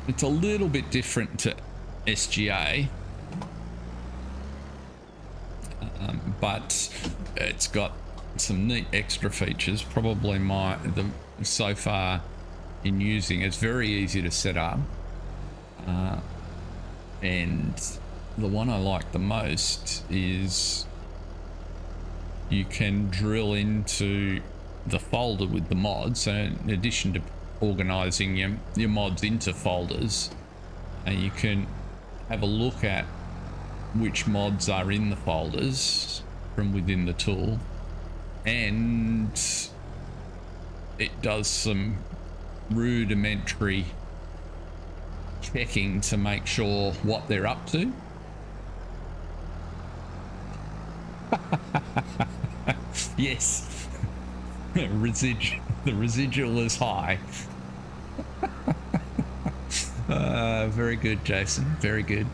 it's a little bit different to SGA, but it's got some neat extra features. Probably so far in using, it's very easy to set up, and the one I like the most is you can drill into the folder with the mods. So in addition to organizing your mods into folders, and you can have a look at which mods are in the folders from within the tool, and it does some rudimentary checking to make sure what they're up to. Yes, the residual is high. Very good, Jason, very good.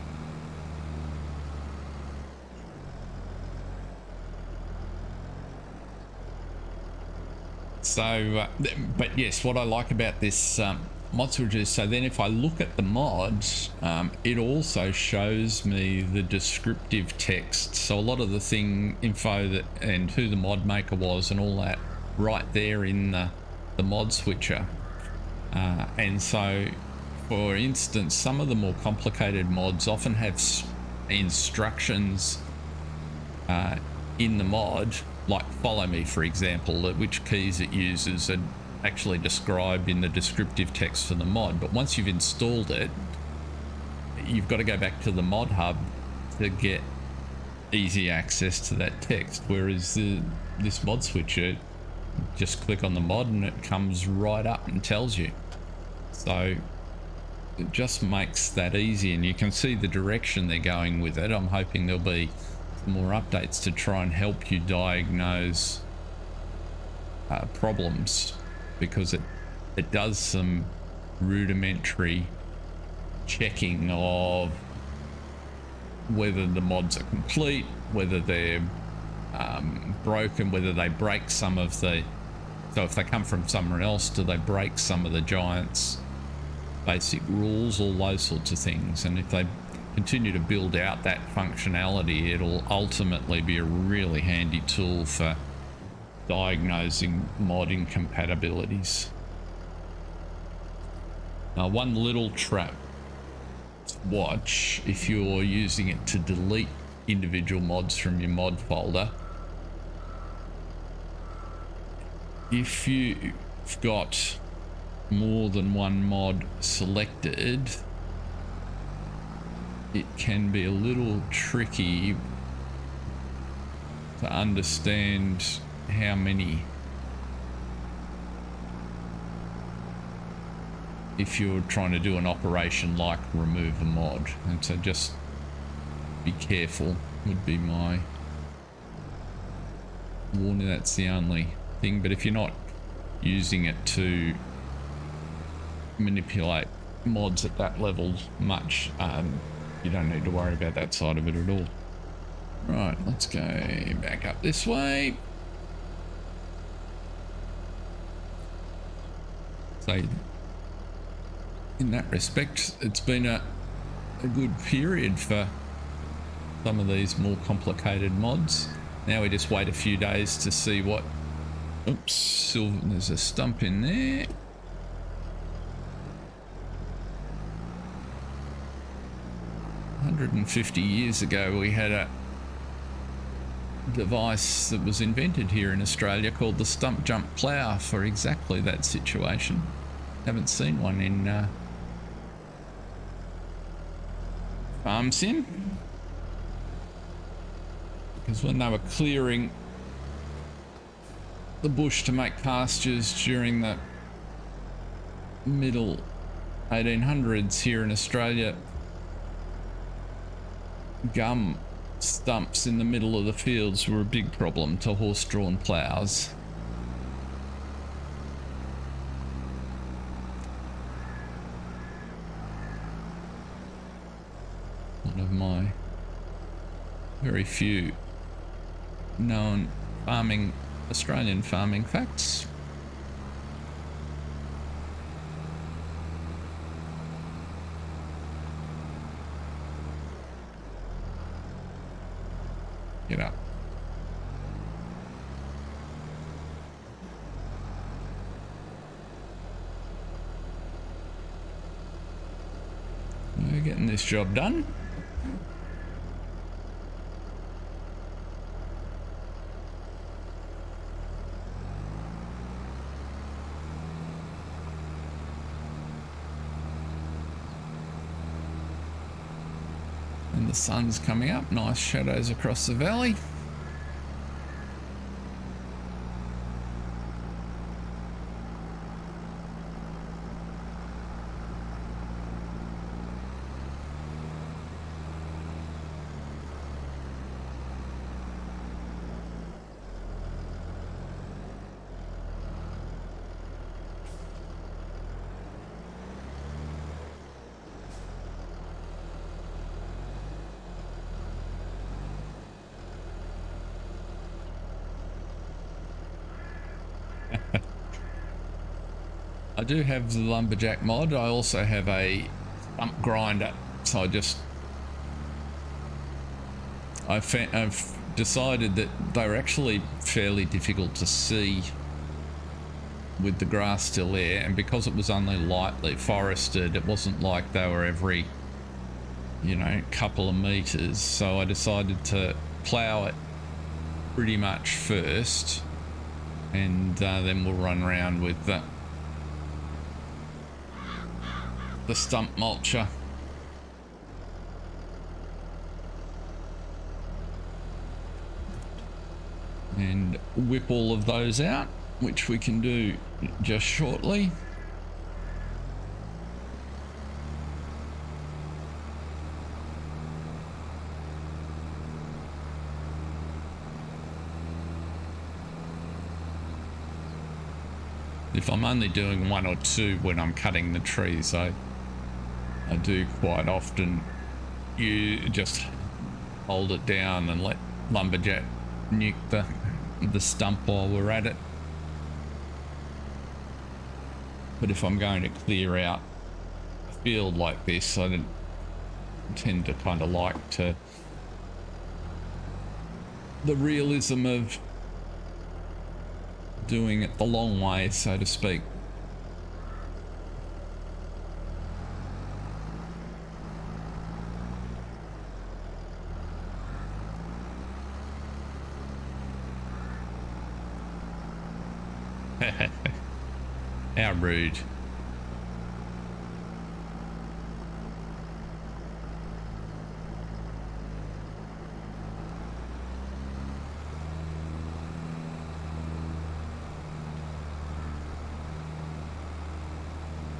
So but yes, what I like about this mod switcher is, so then if I look at the mods, it also shows me the descriptive text, so a lot of the info that and who the mod maker was and all that right there in the mod switcher. And so, for instance, some of the more complicated mods often have instructions in the mod, like follow me, for example, which keys it uses are actually described in the descriptive text for the mod. But once you've installed it, you've got to go back to the ModHub to get easy access to that text, whereas this mod switcher, just click on the mod and it comes right up and tells you. So it just makes that easy, and you can see the direction they're going with it. I'm hoping there'll be some more updates to try and help you diagnose problems, because it it does some rudimentary checking of whether the mods are complete, whether they're broken, whether they break some of the, so if they come from somewhere else, do they break some of the Giants' basic rules, all those sorts of things. And if they continue to build out that functionality, it'll ultimately be a really handy tool for diagnosing mod incompatibilities. Now, one little trap to watch if you're using it to delete individual mods from your mod folder. If you've got more than one mod selected, it can be a little tricky to understand how many, if you're trying to do an operation like remove a mod. And so just be careful would be my warning. That's the only thing. But if you're not using it to manipulate mods at that level much, you don't need to worry about that side of it at all. Right, let's go back up this way. So in that respect, it's been a good period for some of these more complicated mods. Now we just wait a few days to see what, oops, silver, there's a stump in there. $150 years ago we had a device that was invented here in Australia called the stump jump plough for exactly that situation. Haven't seen one in Farm Sim, because when they were clearing the bush to make pastures during the middle 1800s here in Australia, gum stumps in the middle of the fields were a big problem to horse-drawn ploughs. One of my very few known Australian farming facts. Get up. We're getting this job done. And the sun's coming up, nice shadows across the valley. I do have the lumberjack mod. I also have a stump grinder, so I've decided that they're actually fairly difficult to see with the grass still there, and because it was only lightly forested, it wasn't like they were every, couple of meters. So I decided to plow it pretty much first, and then we'll run around with the stump mulcher. And whip all of those out, which we can do just shortly. If I'm only doing 1 or 2 when I'm cutting the trees, I do quite often you just hold it down and let Lumberjack nuke the stump while we're at it. But if I'm going to clear out a field like this, I tend to kind of like the realism of doing it the long way, so to speak. How rude.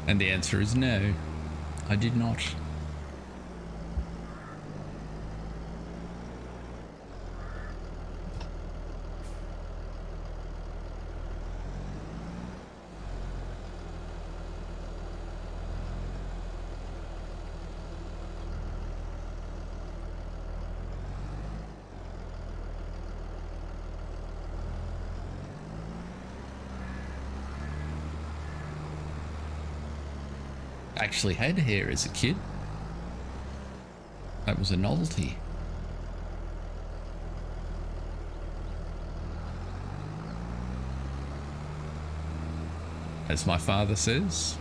And the answer is no, I did not. I actually had hair as a kid. That was a novelty. As my father says,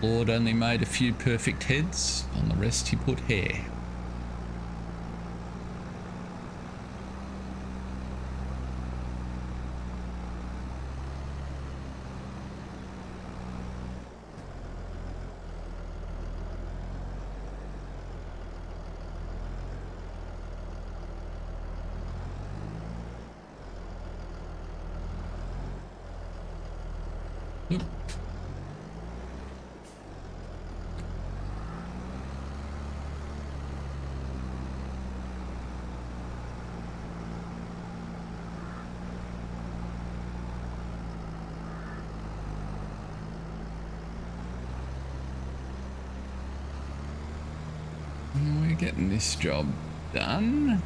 the Lord only made a few perfect heads, on the rest he put hair. Oop. We're getting this job done.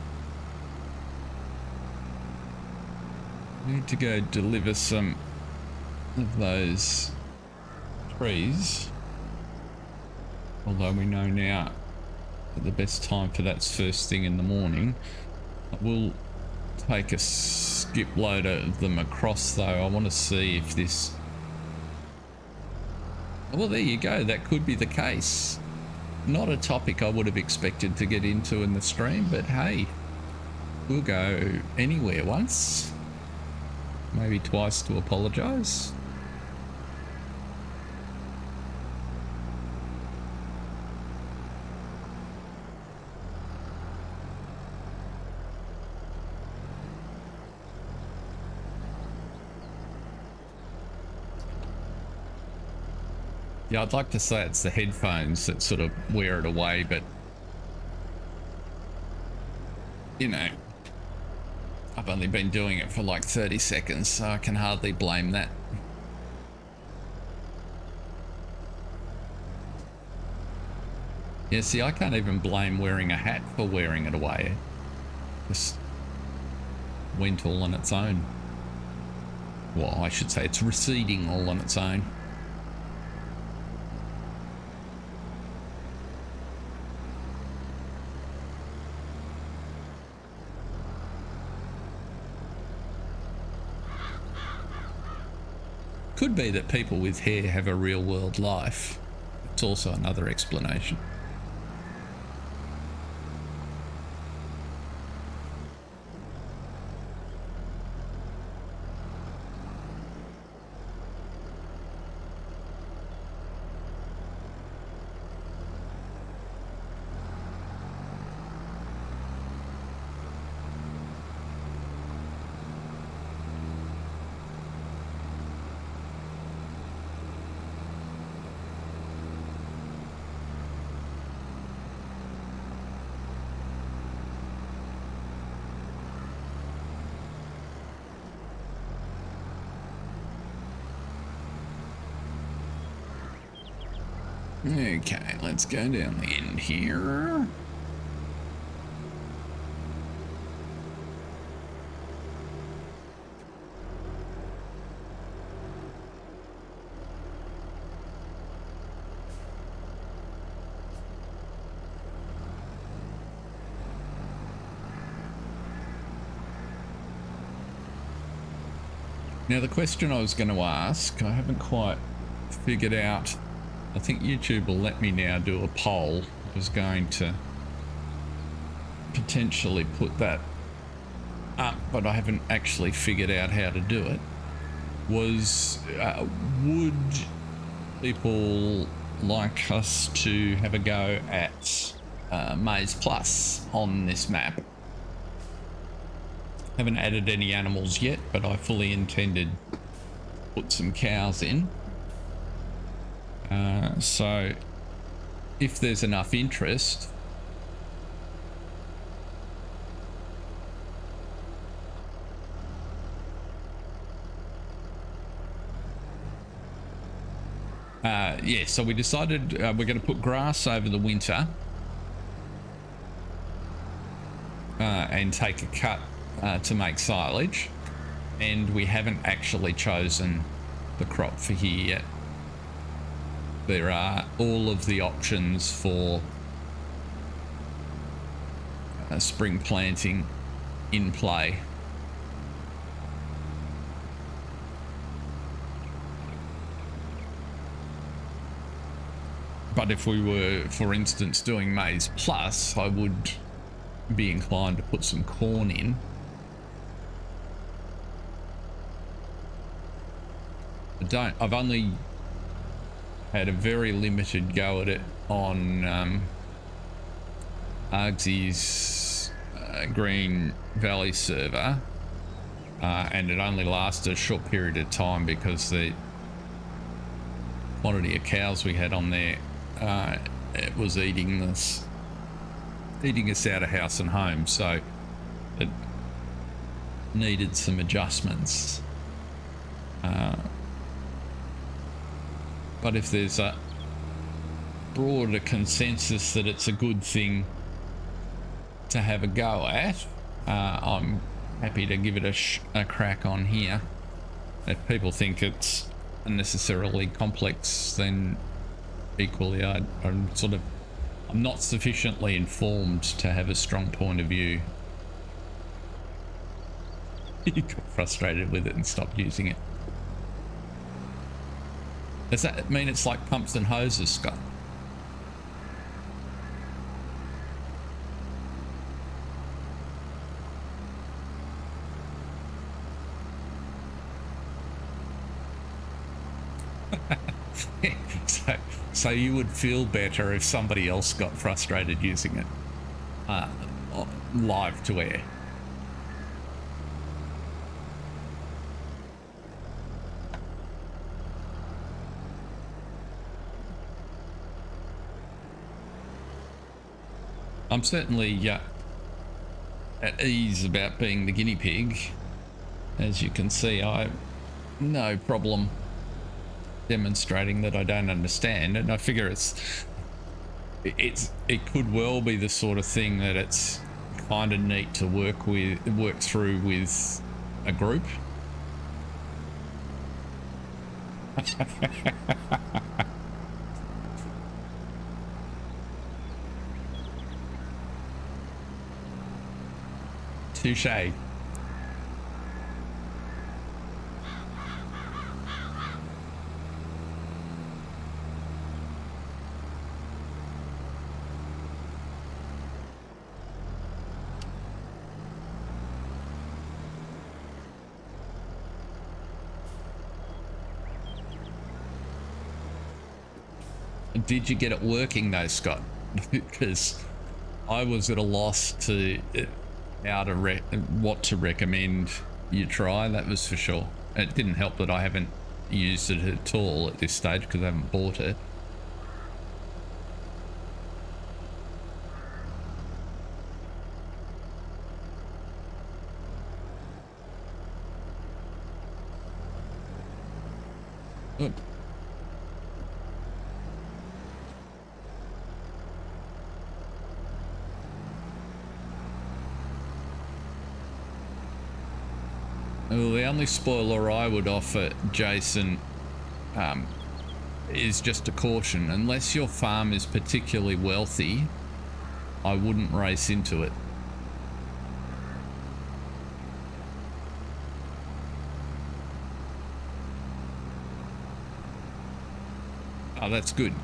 Need to go deliver some of those trees, although we know now that the best time for that's first thing in the morning. I will take a skip load of them across though. I want to see if this, well, there you go, that could be the case. Not a topic I would have expected to get into in the stream, but hey, we'll go anywhere once, maybe twice to apologize. Yeah, I'd like to say it's the headphones that sort of wear it away, but you know, I've only been doing it for like 30 seconds, so I can hardly blame that. Yeah, see, I can't even blame wearing a hat for wearing it away. It just went all on its own. Well, I should say it's receding all on its own. Could be that people with hair have a real world life. It's also another explanation. Okay, let's go down the end here. Now the question I was going to ask, I haven't quite figured out. I think YouTube will let me now do a poll. I was going to potentially put that up, but I haven't actually figured out how to do it. Was would people like us to have a go at Maze Plus on this map? Haven't added any animals yet, but I fully intended to put some cows in. So if there's enough interest, yeah, so we decided we're going to put grass over the winter and take a cut to make silage, and we haven't actually chosen the crop for here yet. There are all of the options for spring planting in play. But if we were, for instance, doing Maize Plus, I would be inclined to put some corn in. I've only had a very limited go at it on Argsy's Green Valley server, and it only lasted a short period of time because the quantity of cows we had on there, it was eating us out of house and home, so it needed some adjustments. But if there's a broader consensus that it's a good thing to have a go at, I'm happy to give it a crack on here. If people think it's unnecessarily complex, then equally I'm not sufficiently informed to have a strong point of view. You got frustrated with it and stopped using it. Does that mean it's like pumps and hoses, Scott? So you would feel better if somebody else got frustrated using it live to air. I'm certainly at ease about being the guinea pig. As you can see, I have no problem demonstrating that I don't understand, and I figure it could well be the sort of thing that it's kind of neat to work through with a group. Touché. Did you get it working though, Scott? Because I was at a loss to what to recommend you try, that was for sure. It didn't help that I haven't used it at all at this stage because I haven't bought it. Well, the only spoiler I would offer, Jason, is just a caution. Unless your farm is particularly wealthy, I wouldn't race into it. Oh, that's good.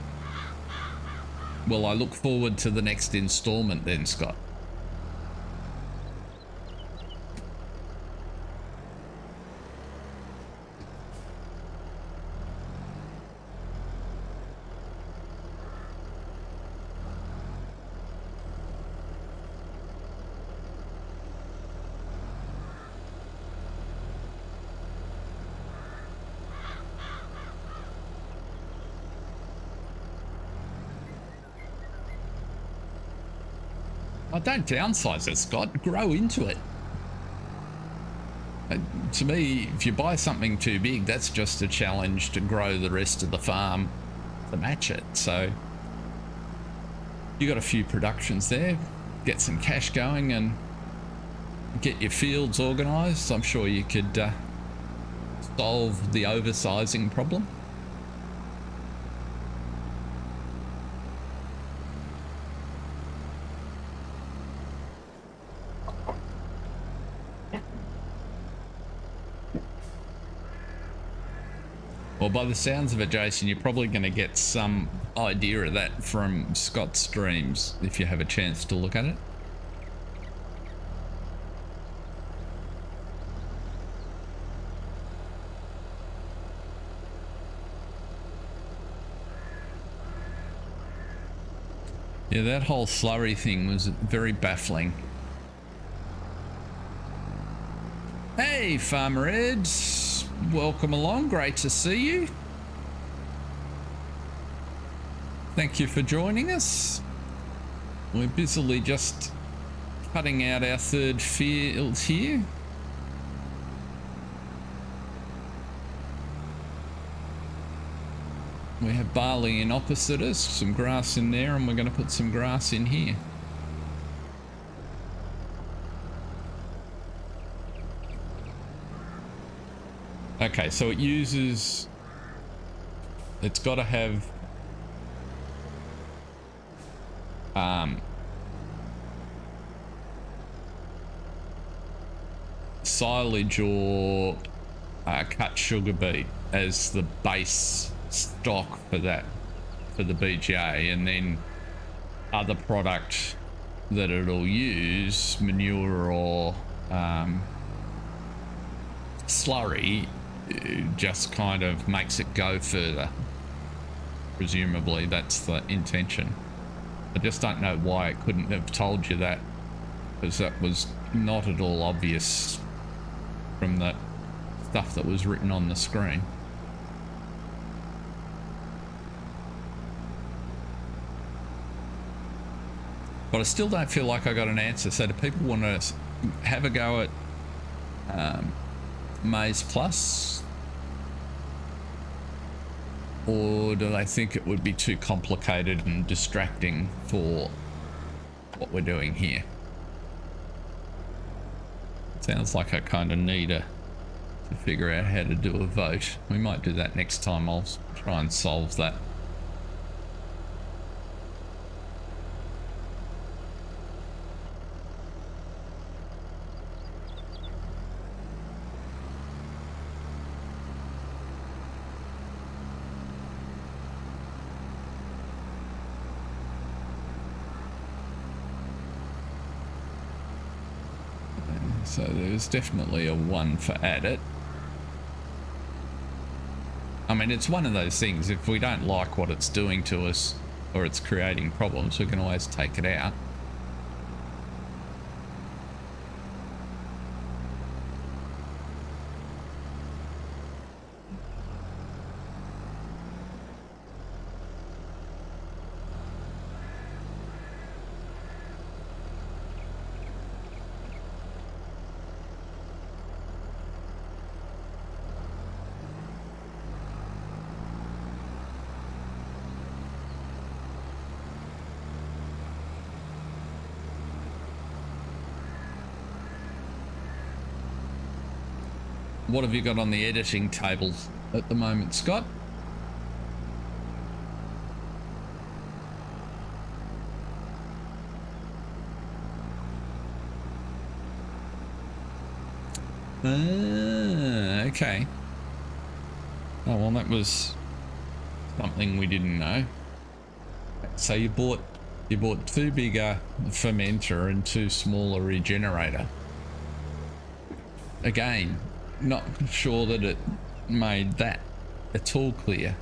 Well, I look forward to the next installment then, Scott. Oh, don't downsize it, Scott. Grow into it. To me, if you buy something too big, that's just a challenge to grow the rest of the farm to match it. So you got a few productions there, get some cash going and get your fields organized. I'm sure you could solve the oversizing problem. Well, by the sounds of it, Jason, you're probably going to get some idea of that from Scott's streams if you have a chance to look at it. Yeah, that whole slurry thing was very baffling. Hey, Farmer Ed. Welcome along. Great to see you. Thank you for joining us. We're busily just cutting out our third field here. We have barley in opposite us, some grass in there, and we're going to put some grass in here. Okay, so it's got to have silage or cut sugar beet as the base stock for the BGA, and then other product that it'll use, manure or slurry, just kind of makes it go further. Presumably that's the intention. I just don't know why it couldn't have told you that, because that was not at all obvious from the stuff that was written on the screen. But I still don't feel like I got an answer. So do people want to have a go at Maize Plus, or do they think it would be too complicated and distracting for what we're doing here? Sounds like I kind of need to figure out how to do a vote. We might do that next time. I'll try and solve that. So there's definitely a 1 for add it. I mean, it's one of those things, if we don't like what it's doing to us or it's creating problems, we can always take it out. What have you got on the editing table at the moment, Scott? Okay. Oh, well, that was something we didn't know. So you bought 2 bigger fermenter and 2 smaller regenerator. Again, not sure that it made that at all clear.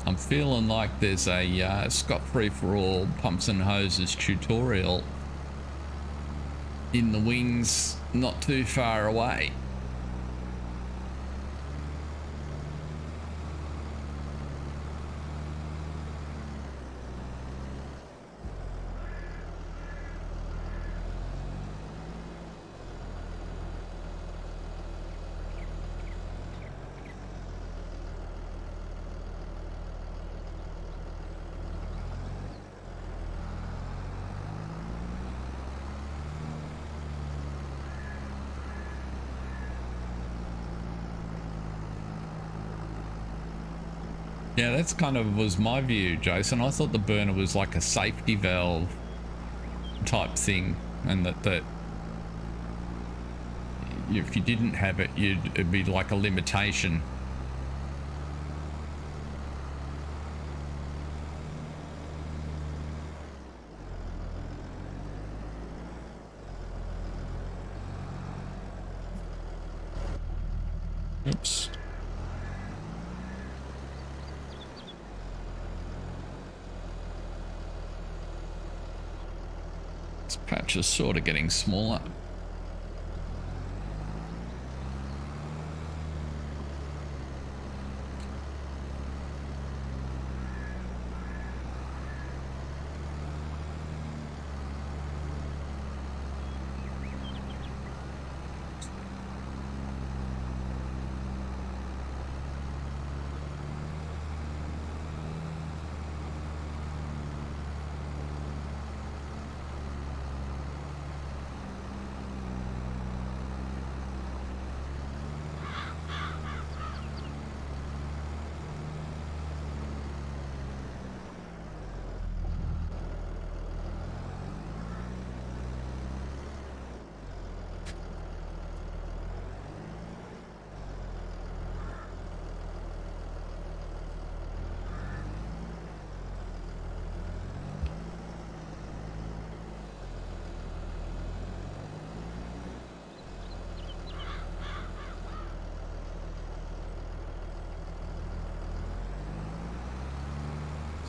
I'm feeling like there's a Scott Free for All pumps and hoses tutorial in the wings not too far away. Yeah, that's kind of was my view, Jason. I thought the burner was like a safety valve type thing, and that if you didn't have it, it'd be like a limitation. Oops. This patch is sort of getting smaller.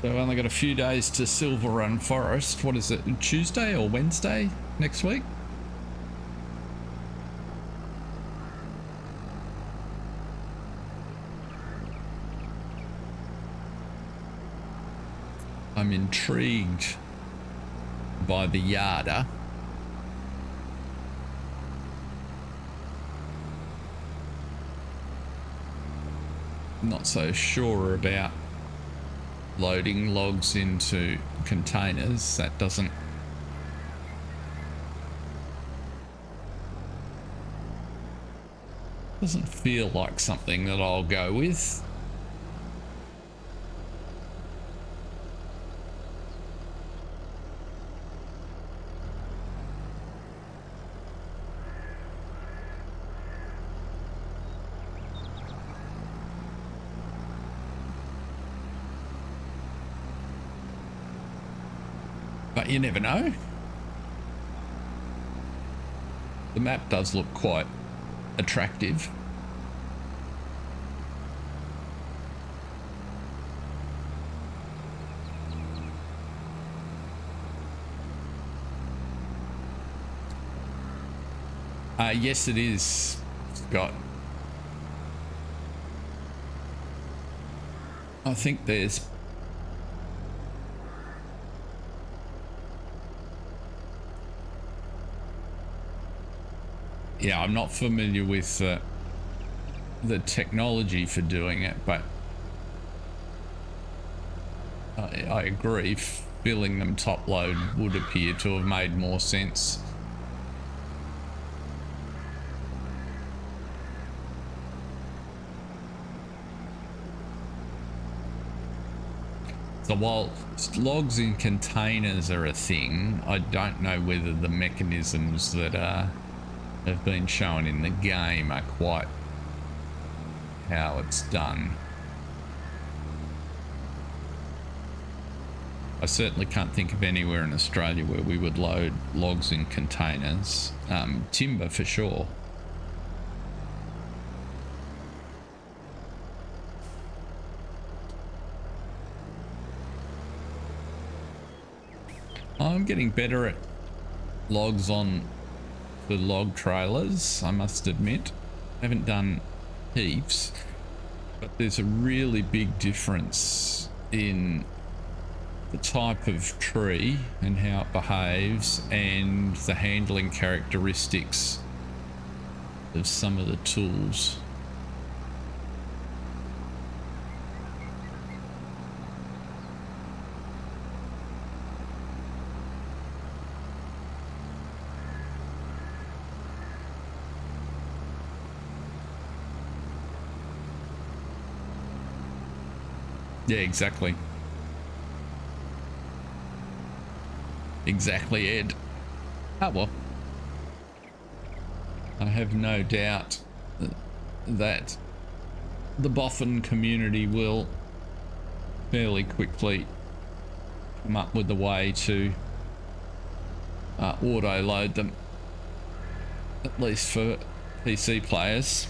So I've only got a few days to Silver Run Forest. What is it, Tuesday or Wednesday next week? I'm intrigued by the Yarder. Not so sure about loading logs into containers. That doesn't feel like something that I'll go with. But you never know. The map does look quite attractive. Yes, it is, Scott. I think there's yeah, I'm not familiar with the technology for doing it, but I agree. Filling them top load would appear to have made more sense. So while logs in containers are a thing, I don't know whether the mechanisms that have been shown in the game are quite how it's done. I certainly can't think of anywhere in Australia where we would load logs in containers. Timber for sure. I'm getting better at logs on the log trailers, I must admit. I haven't done heaps, but there's a really big difference in the type of tree and how it behaves and the handling characteristics of some of the tools. Yeah, exactly. Exactly, Ed. Oh, well. I have no doubt that the boffin community will fairly quickly come up with a way to auto-load them, at least for PC players.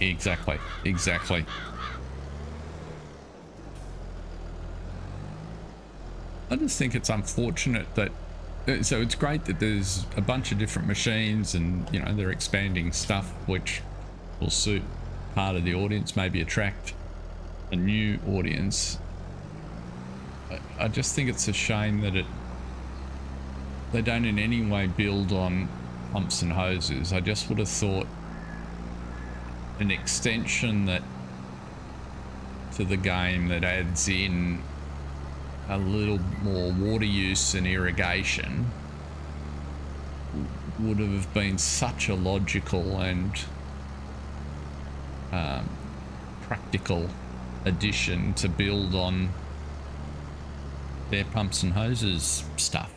Exactly, exactly. I just think it's unfortunate that, so it's great that there's a bunch of different machines and, you know, they're expanding stuff which will suit part of the audience, maybe attract a new audience. I just think it's a shame that they don't in any way build on pumps and hoses. I just would have thought an extension that to the game that adds in a little more water use and irrigation would have been such a logical and practical addition to build on their pumps and hoses stuff.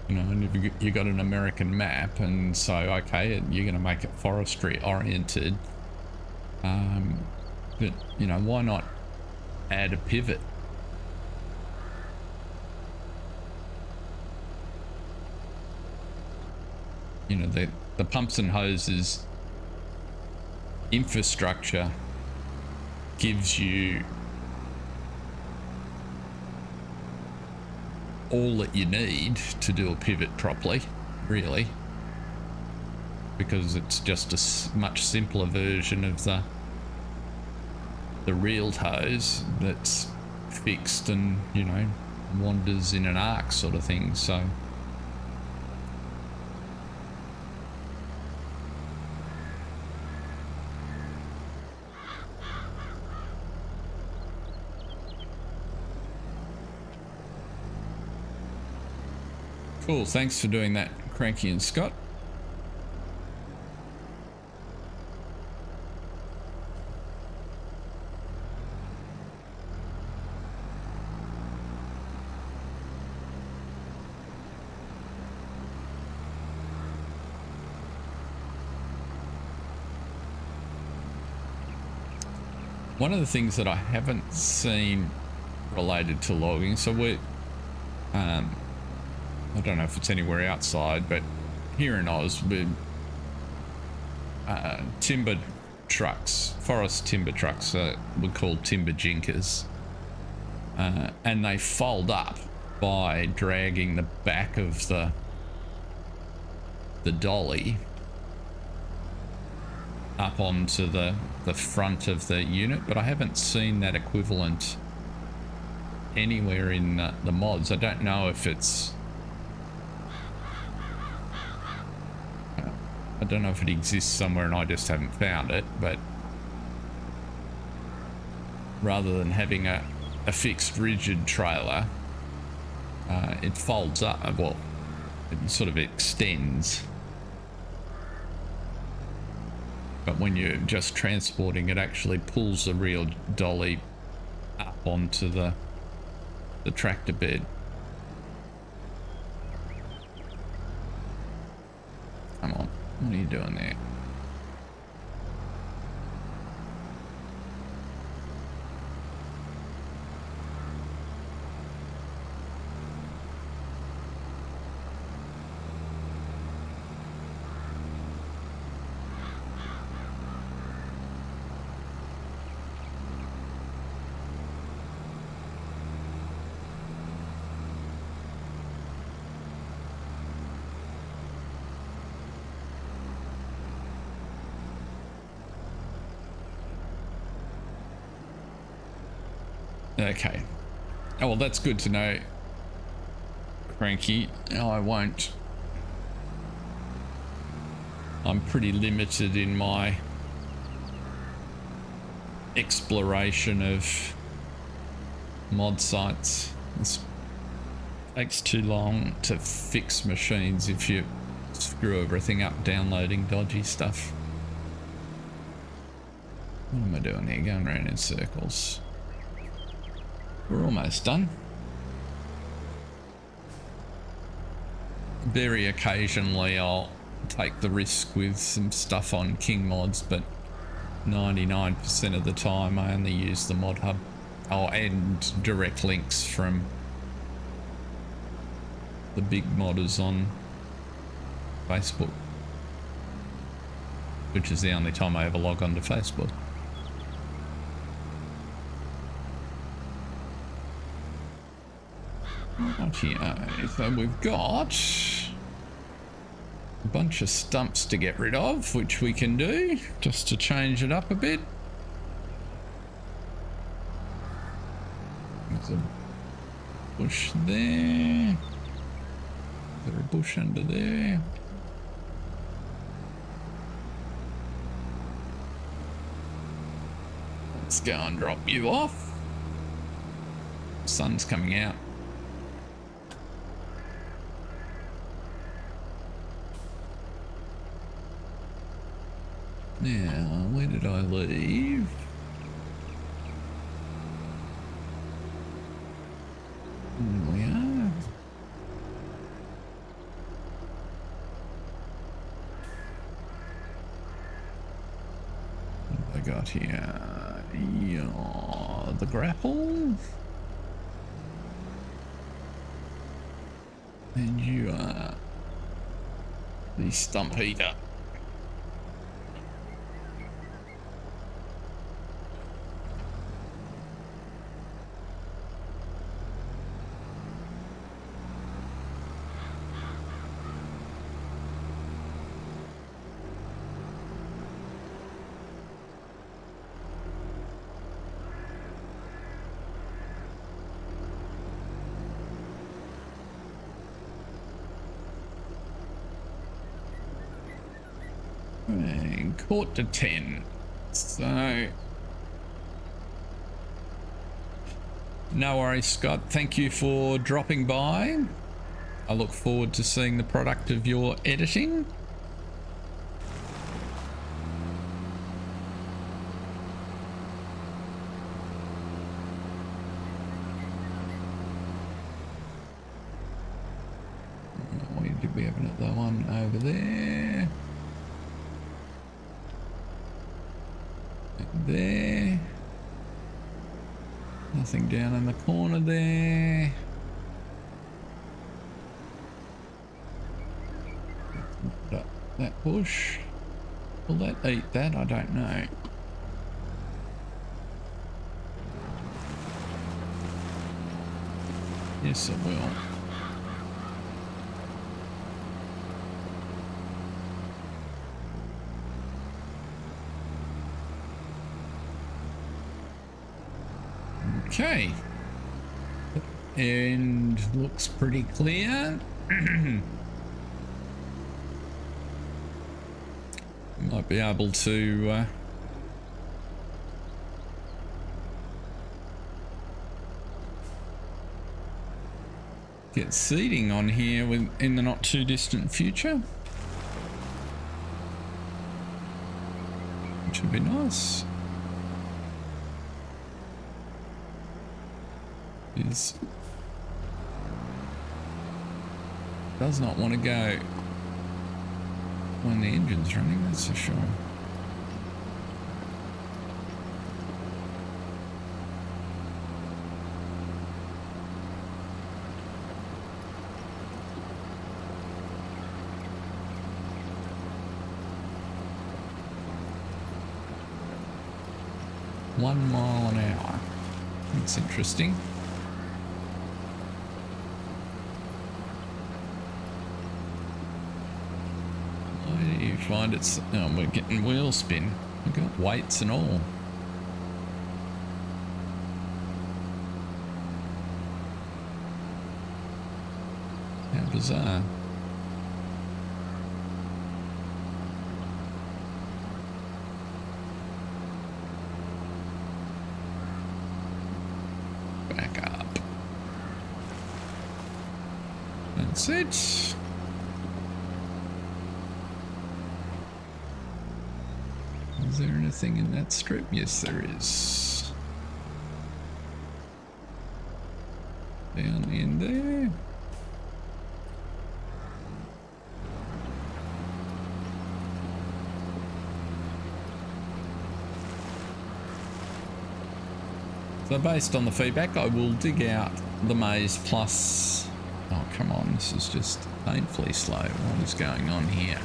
You know, and if you got an American map, and so okay, you're going to make it forestry oriented, but you know, why not add a pivot? You know, the pumps and hoses infrastructure gives you all that you need to do a pivot properly, really, because it's just a much simpler version of the real hose that's fixed and, you know, wanders in an arc sort of thing. So cool, thanks for doing that, Cranky and Scott. One of the things that I haven't seen related to logging, so we're, I don't know if it's anywhere outside, but here in Oz, we're timber trucks, forest timber trucks, we're called timber jinkers, and they fold up by dragging the back of the dolly up onto the front of the unit, but I haven't seen that equivalent anywhere in the mods. I don't know if it's, I don't know if it exists somewhere and I just haven't found it, but rather than having a fixed rigid trailer, it folds up, well, it sort of extends. But when you're just transporting, it actually pulls the real dolly up onto the tractor bed. Come on, what are you doing there? Okay. Oh, well, that's good to know, Cranky. I won't. I'm pretty limited in my exploration of mod sites. It takes too long to fix machines if you screw everything up downloading dodgy stuff. What am I doing here? Going around in circles. We're almost done. Very occasionally I'll take the risk with some stuff on King mods, but 99% of the time I only use the ModHub. I'll add direct links from the big modders on Facebook, which is the only time I ever log on to Facebook. Okay, so we've got a bunch of stumps to get rid of, which we can do just to change it up a bit. There's a bush there. There's a bush under there. Let's go and drop you off. Sun's coming out. Now, where did I leave? There we are. What have I got here? Yeah, the grapple. And you are the stump heater. And caught to 10. So no worries, Scott. Thank you for dropping by. I look forward to seeing the product of your editing. Where did we have another one over there? There. Nothing down in the corner there. That bush. Will that eat that? I don't know. Yes, it will. Okay. And looks pretty clear. Might be able to get seeding on here in the not too distant future, which would be nice. Does not want to go when the engine's running, that's for sure. $1 mile an hour. That's interesting. You find it's we're getting wheel spin. We've got weights and all. How bizarre. Back up. That's it. Is there anything in that strip? Yes, there is. Down in there. So based on the feedback, I will dig out the Maze Plus. Oh, come on, this is just painfully slow. What is going on here?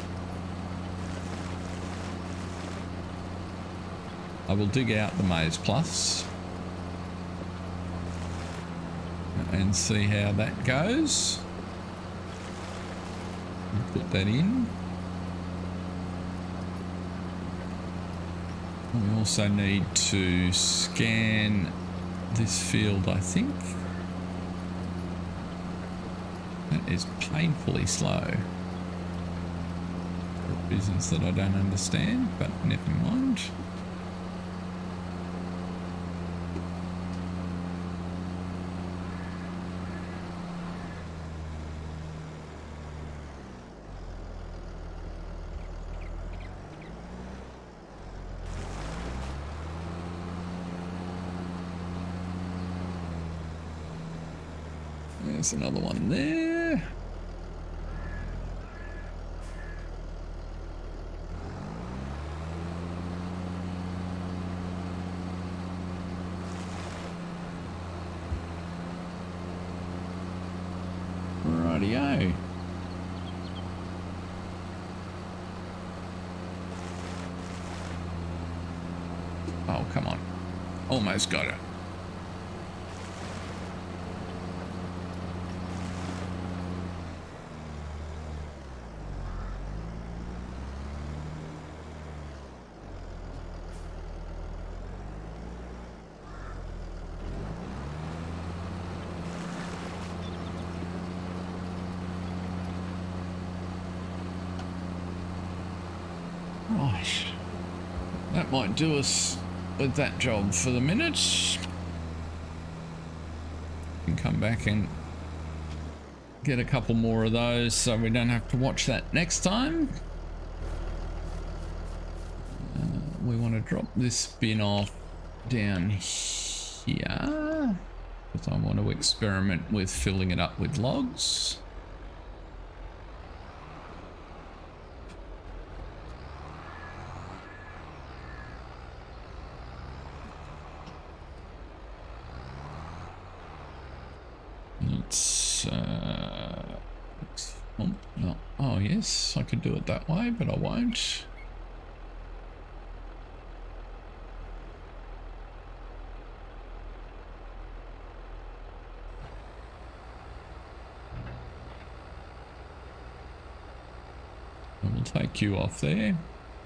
I will dig out the Maze Plus and see how that goes. Put that in. We also need to scan this field, I think. That is painfully slow. For reasons that I don't understand, but never mind. There's another one there. Rightio. Oh, come on. Almost got it. Right, that might do us with that job for the minute. We can come back and get a couple more of those so we don't have to watch that next time. We want to drop this bin off down here because I want to experiment with filling it up with logs. Excellent. No. Oh, yes, I could do it that way, but I won't. We'll take you off there. I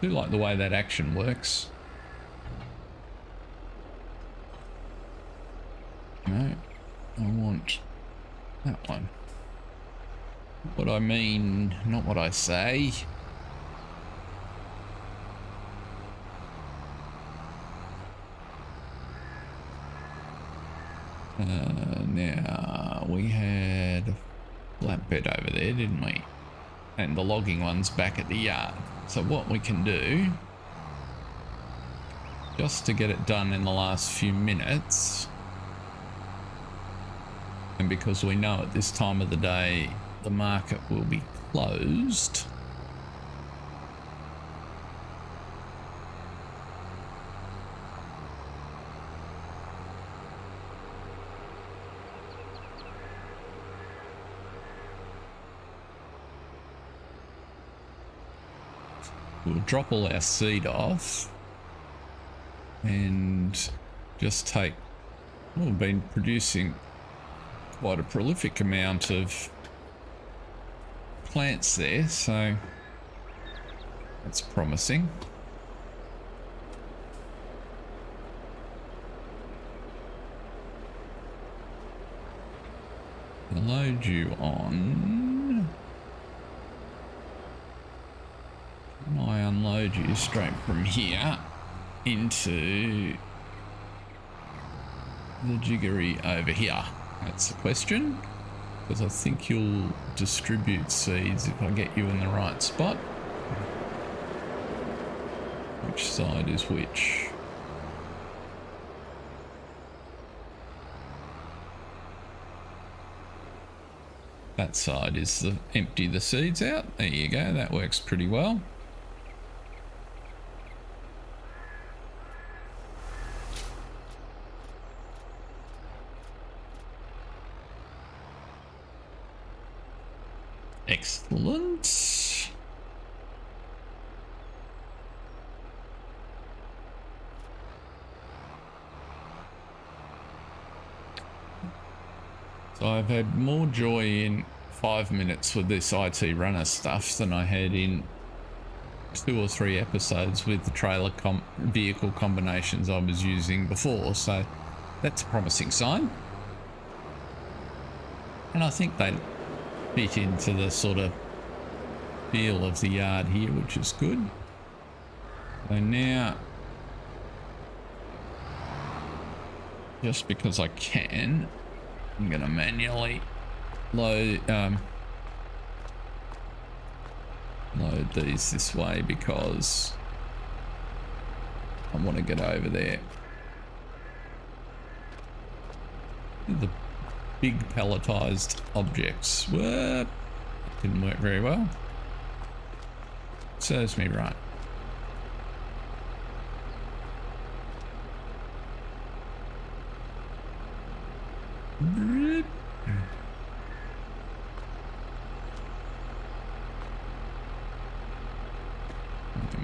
do like the way that action works. No, I want that one. What I mean, not what I say. Now, we had a flatbed over there, didn't we? And the logging one's back at the yard. So what we can do, just to get it done in the last few minutes, and because we know at this time of the day the market will be closed, we'll drop all our seed off and just take, well, we've been producing quite a prolific amount of plants there, so that's promising. I'll load you on. Can I unload you straight from here into the jiggery over here? That's the question, because I think you'll distribute seeds if I get you in the right spot. Which side is which? That side is the empty the seeds out. There you go, that works pretty well. Excellent. So I've had more joy in 5 minutes with this IT runner stuff than I had in 2 or 3 episodes with the trailer vehicle combinations I was using before. So that's a promising sign. And I think they fit into the sort of feel of the yard here, which is good. So now, just because I can, I'm going to manually load these this way because I want to get over there. The big palletized objects. Whoop. Didn't work very well. Serves me right. I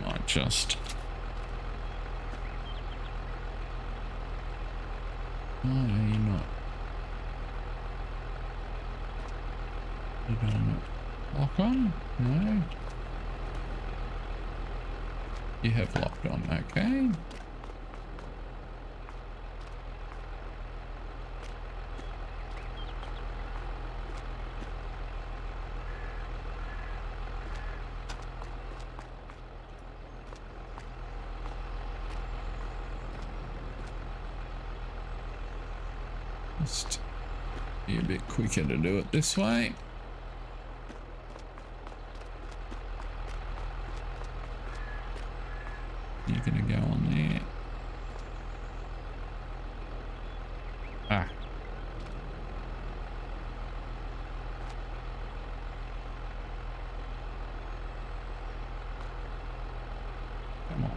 might just... Oh, no, you're not. You don't lock on? No. You have locked on, okay. Just be a bit quicker to do it this way. You're gonna go on there. Ah. Come on.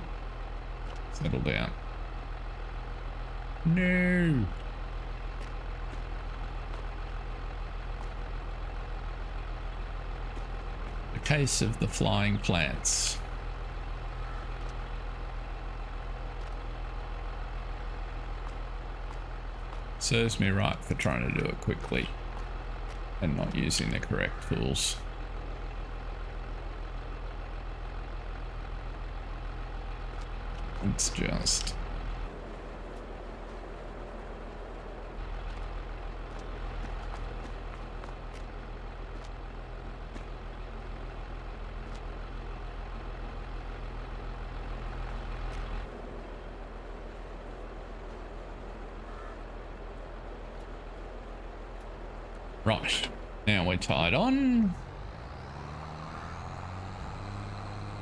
Settle down. No. case of the flying plants. Serves me right for trying to do it quickly and not using the correct tools. It's just... Right, now we're tied on.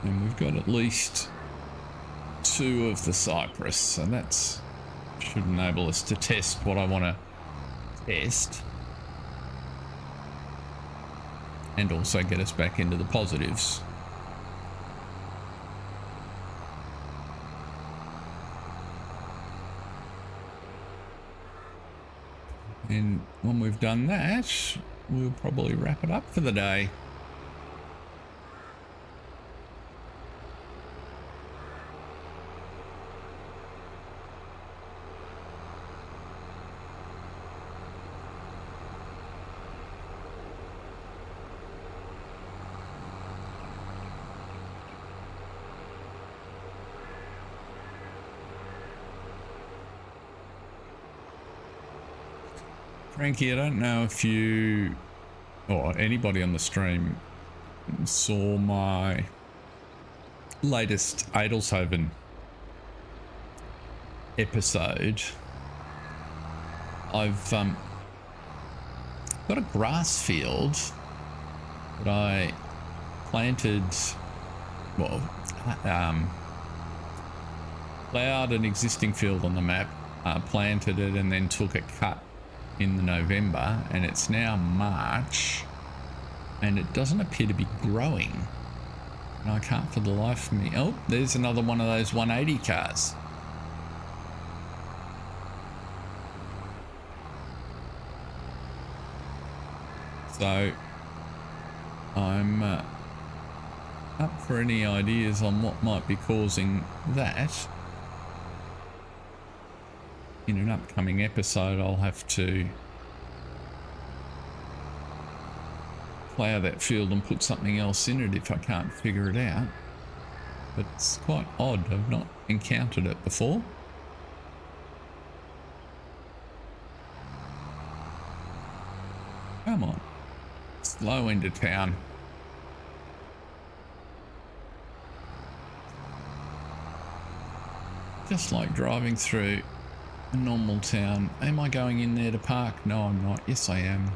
And we've got at least 2 of the cypress, so that's should enable us to test what I want to test. And also get us back into the positives. And when we've done that, we'll probably wrap it up for the day. Frankie, I don't know if you or anybody on the stream saw my latest Adelshoven episode. I've got a grass field that I planted, well, plowed an existing field on the map, planted it, and then took a cut in the November, and it's now March and it doesn't appear to be growing, and I can't for the life of me. Oh, there's another one of those 180 cars. So I'm up for any ideas on what might be causing that. In an upcoming episode, I'll have to plough that field and put something else in it if I can't figure it out. But it's quite odd. I've not encountered it before. Come on. Slow into town. Just like driving through a normal town. Am I going in there to park? No, I'm not. Yes, I am.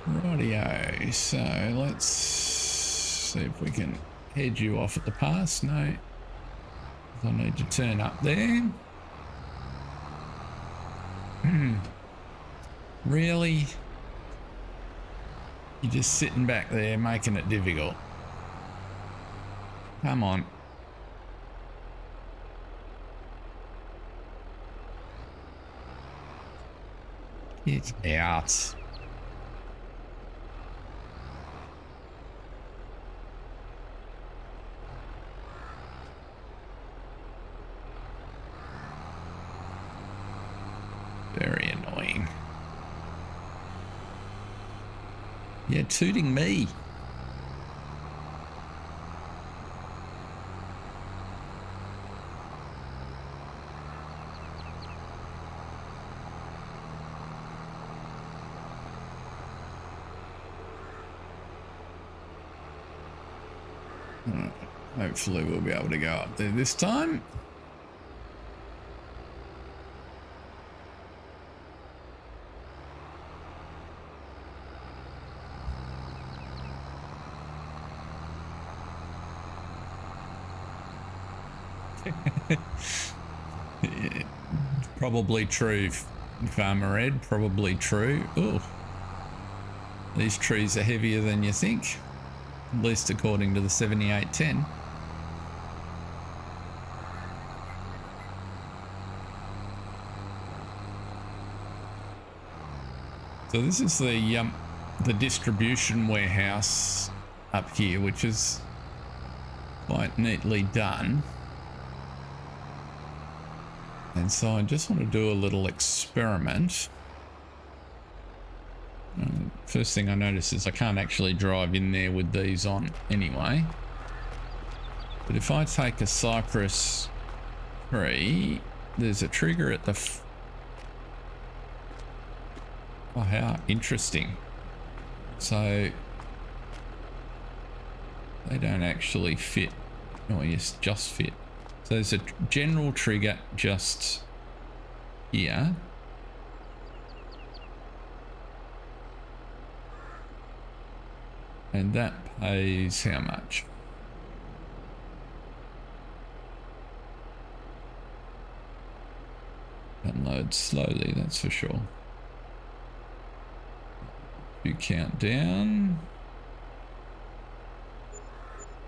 Rightio. So let's see if we can head you off at the pass. No. I need to turn up there. Really? You're just sitting back there making it difficult. Come on. Get out. Very annoying. Yeah, tooting me. Hopefully we'll be able to go up there this time. Yeah, probably true, Farmer Ed, probably true. Oh, these trees are heavier than you think. at least according to the 7810. So this is the distribution warehouse up here, which is quite neatly done. And so I just want to do a little experiment. First thing I notice is I can't actually drive in there with these on anyway. But if I take a Cypress 3, there's a trigger at the... Oh, how interesting. So they don't actually fit. Oh, yes, just fit. So there's a general trigger just here. And that pays how much? Download slowly, that's for sure. You count down.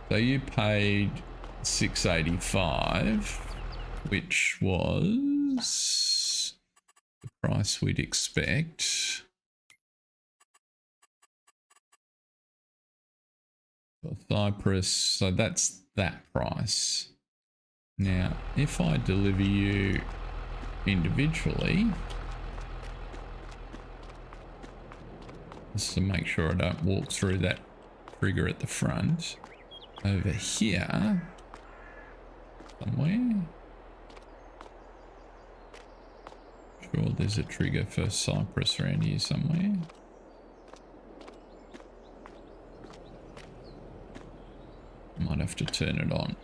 So you paid $685, which was the price we'd expect. For Cypress, so that's that price. Now, if I deliver you individually, just to make sure I don't walk through that trigger at the front, over here somewhere. Sure, there's a trigger for Cypress around here somewhere. Might have to turn it on.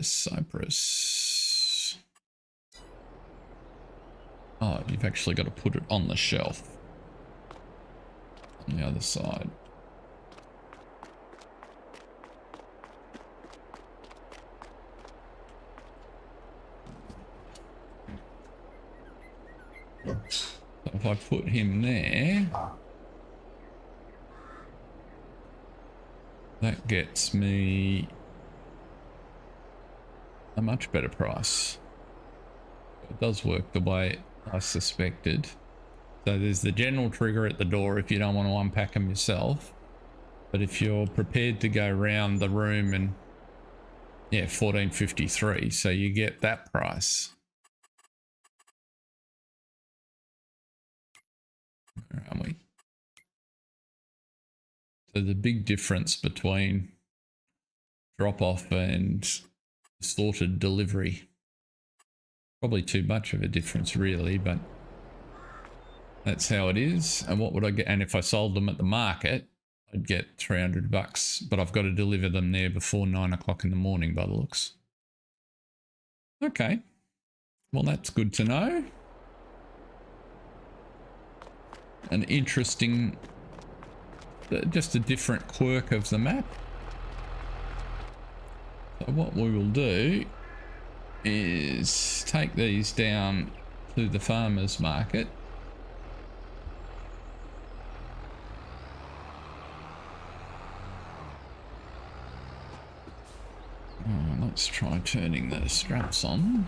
Cypress. Oh, you've actually got to put it on the shelf on the other side. So if I put him there, that gets me a much better price. It does work the way I suspected. So there's the general trigger at the door if you don't want to unpack them yourself. But if you're prepared to go around the room, and yeah, $14.53, so you get that price. Where are we? So the big difference between drop off and sorted delivery, probably too much of a difference really, but that's how it is. And what would I get? And if I sold them at the market, I'd get $300, but I've got to deliver them there before 9 o'clock in the morning by the looks. Okay, well, that's good to know. An interesting, just a different quirk of the map. So what we will do is take these down to the farmers market. Oh, let's try turning the straps on.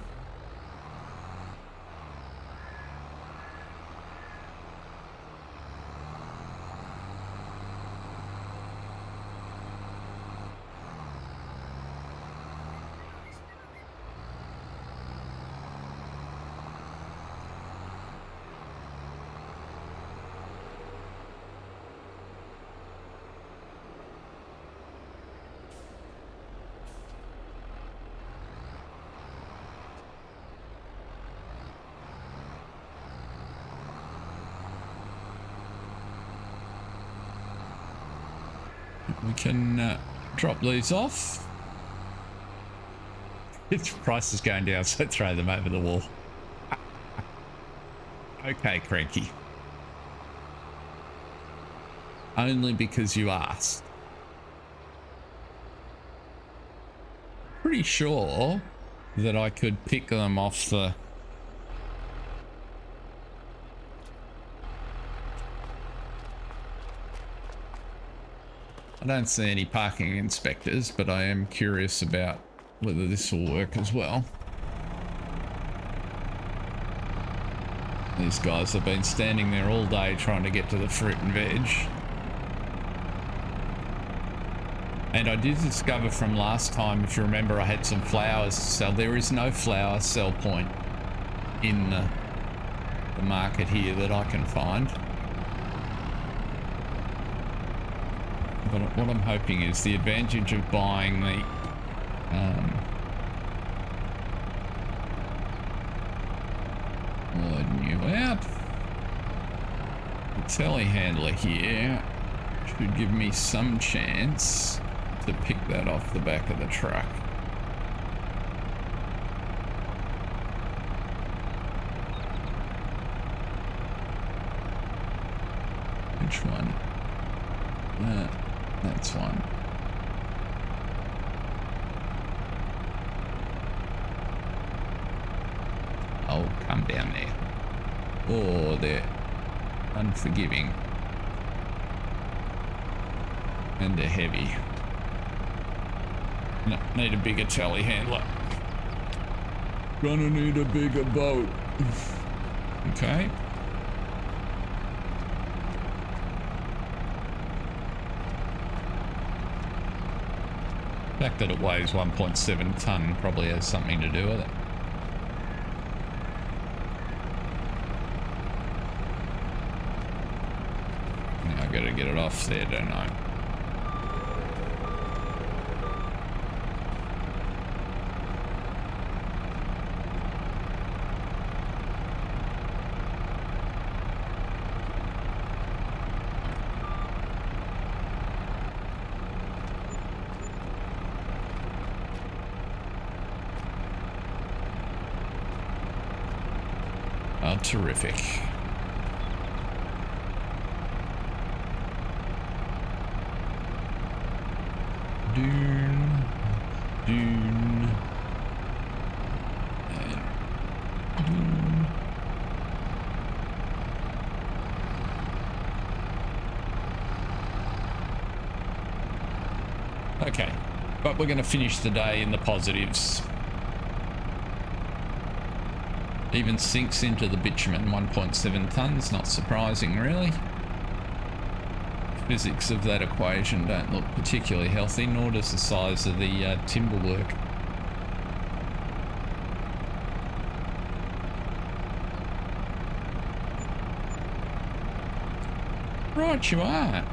We can drop these off. Its price is going down, so throw them over the wall. Okay, Cranky. Only because you asked. Pretty sure that I could pick them off the... I don't see any parking inspectors, but I am curious about whether this will work as well. These guys have been standing there all day trying to get to the fruit and veg. And I did discover from last time, if you remember, I had some flowers to sell. There is no flower sell point in the market here that I can find. But what I'm hoping is the advantage of buying the out the telehandler here should give me some chance to pick that off the back of the truck. Which one? That's one. Oh, come down there. Oh, they're unforgiving. And they're heavy. No, need a bigger telehandler. Gonna need a bigger boat. Okay. The fact that it weighs 1.7 ton probably has something to do with it. Now I gotta get it off there, don't I? Oh, terrific. Dune, dune, and dune. Okay, but we're going to finish the day in the positives. Even sinks into the bitumen, 1.7 tons, not surprising really. Physics of that equation don't look particularly healthy, nor does the size of the timber work. Right you are.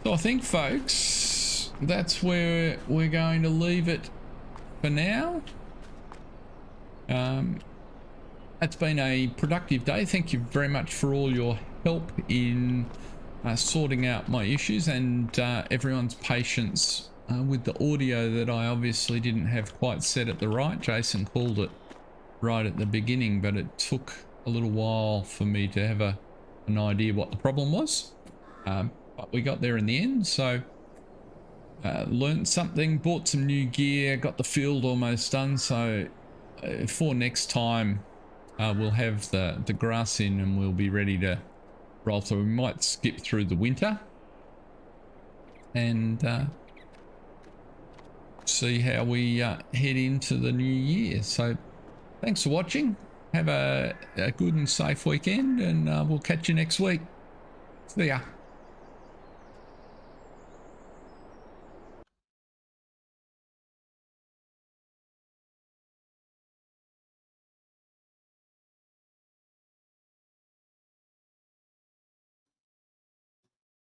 So I think, folks, that's where we're going to leave it for now. It's been a productive day. Thank you very much for all your help in sorting out my issues and everyone's patience with the audio that I obviously didn't have quite set at the right. Jason called it right at the beginning, but it took a little while for me to have an idea what the problem was. But we got there in the end, so learned something, bought some new gear, got the field almost done, so for next time we'll have the grass in and we'll be ready to roll. So we might skip through the winter and see how we head into the new year. So thanks for watching. Have a good and safe weekend, and we'll catch you next week. See ya.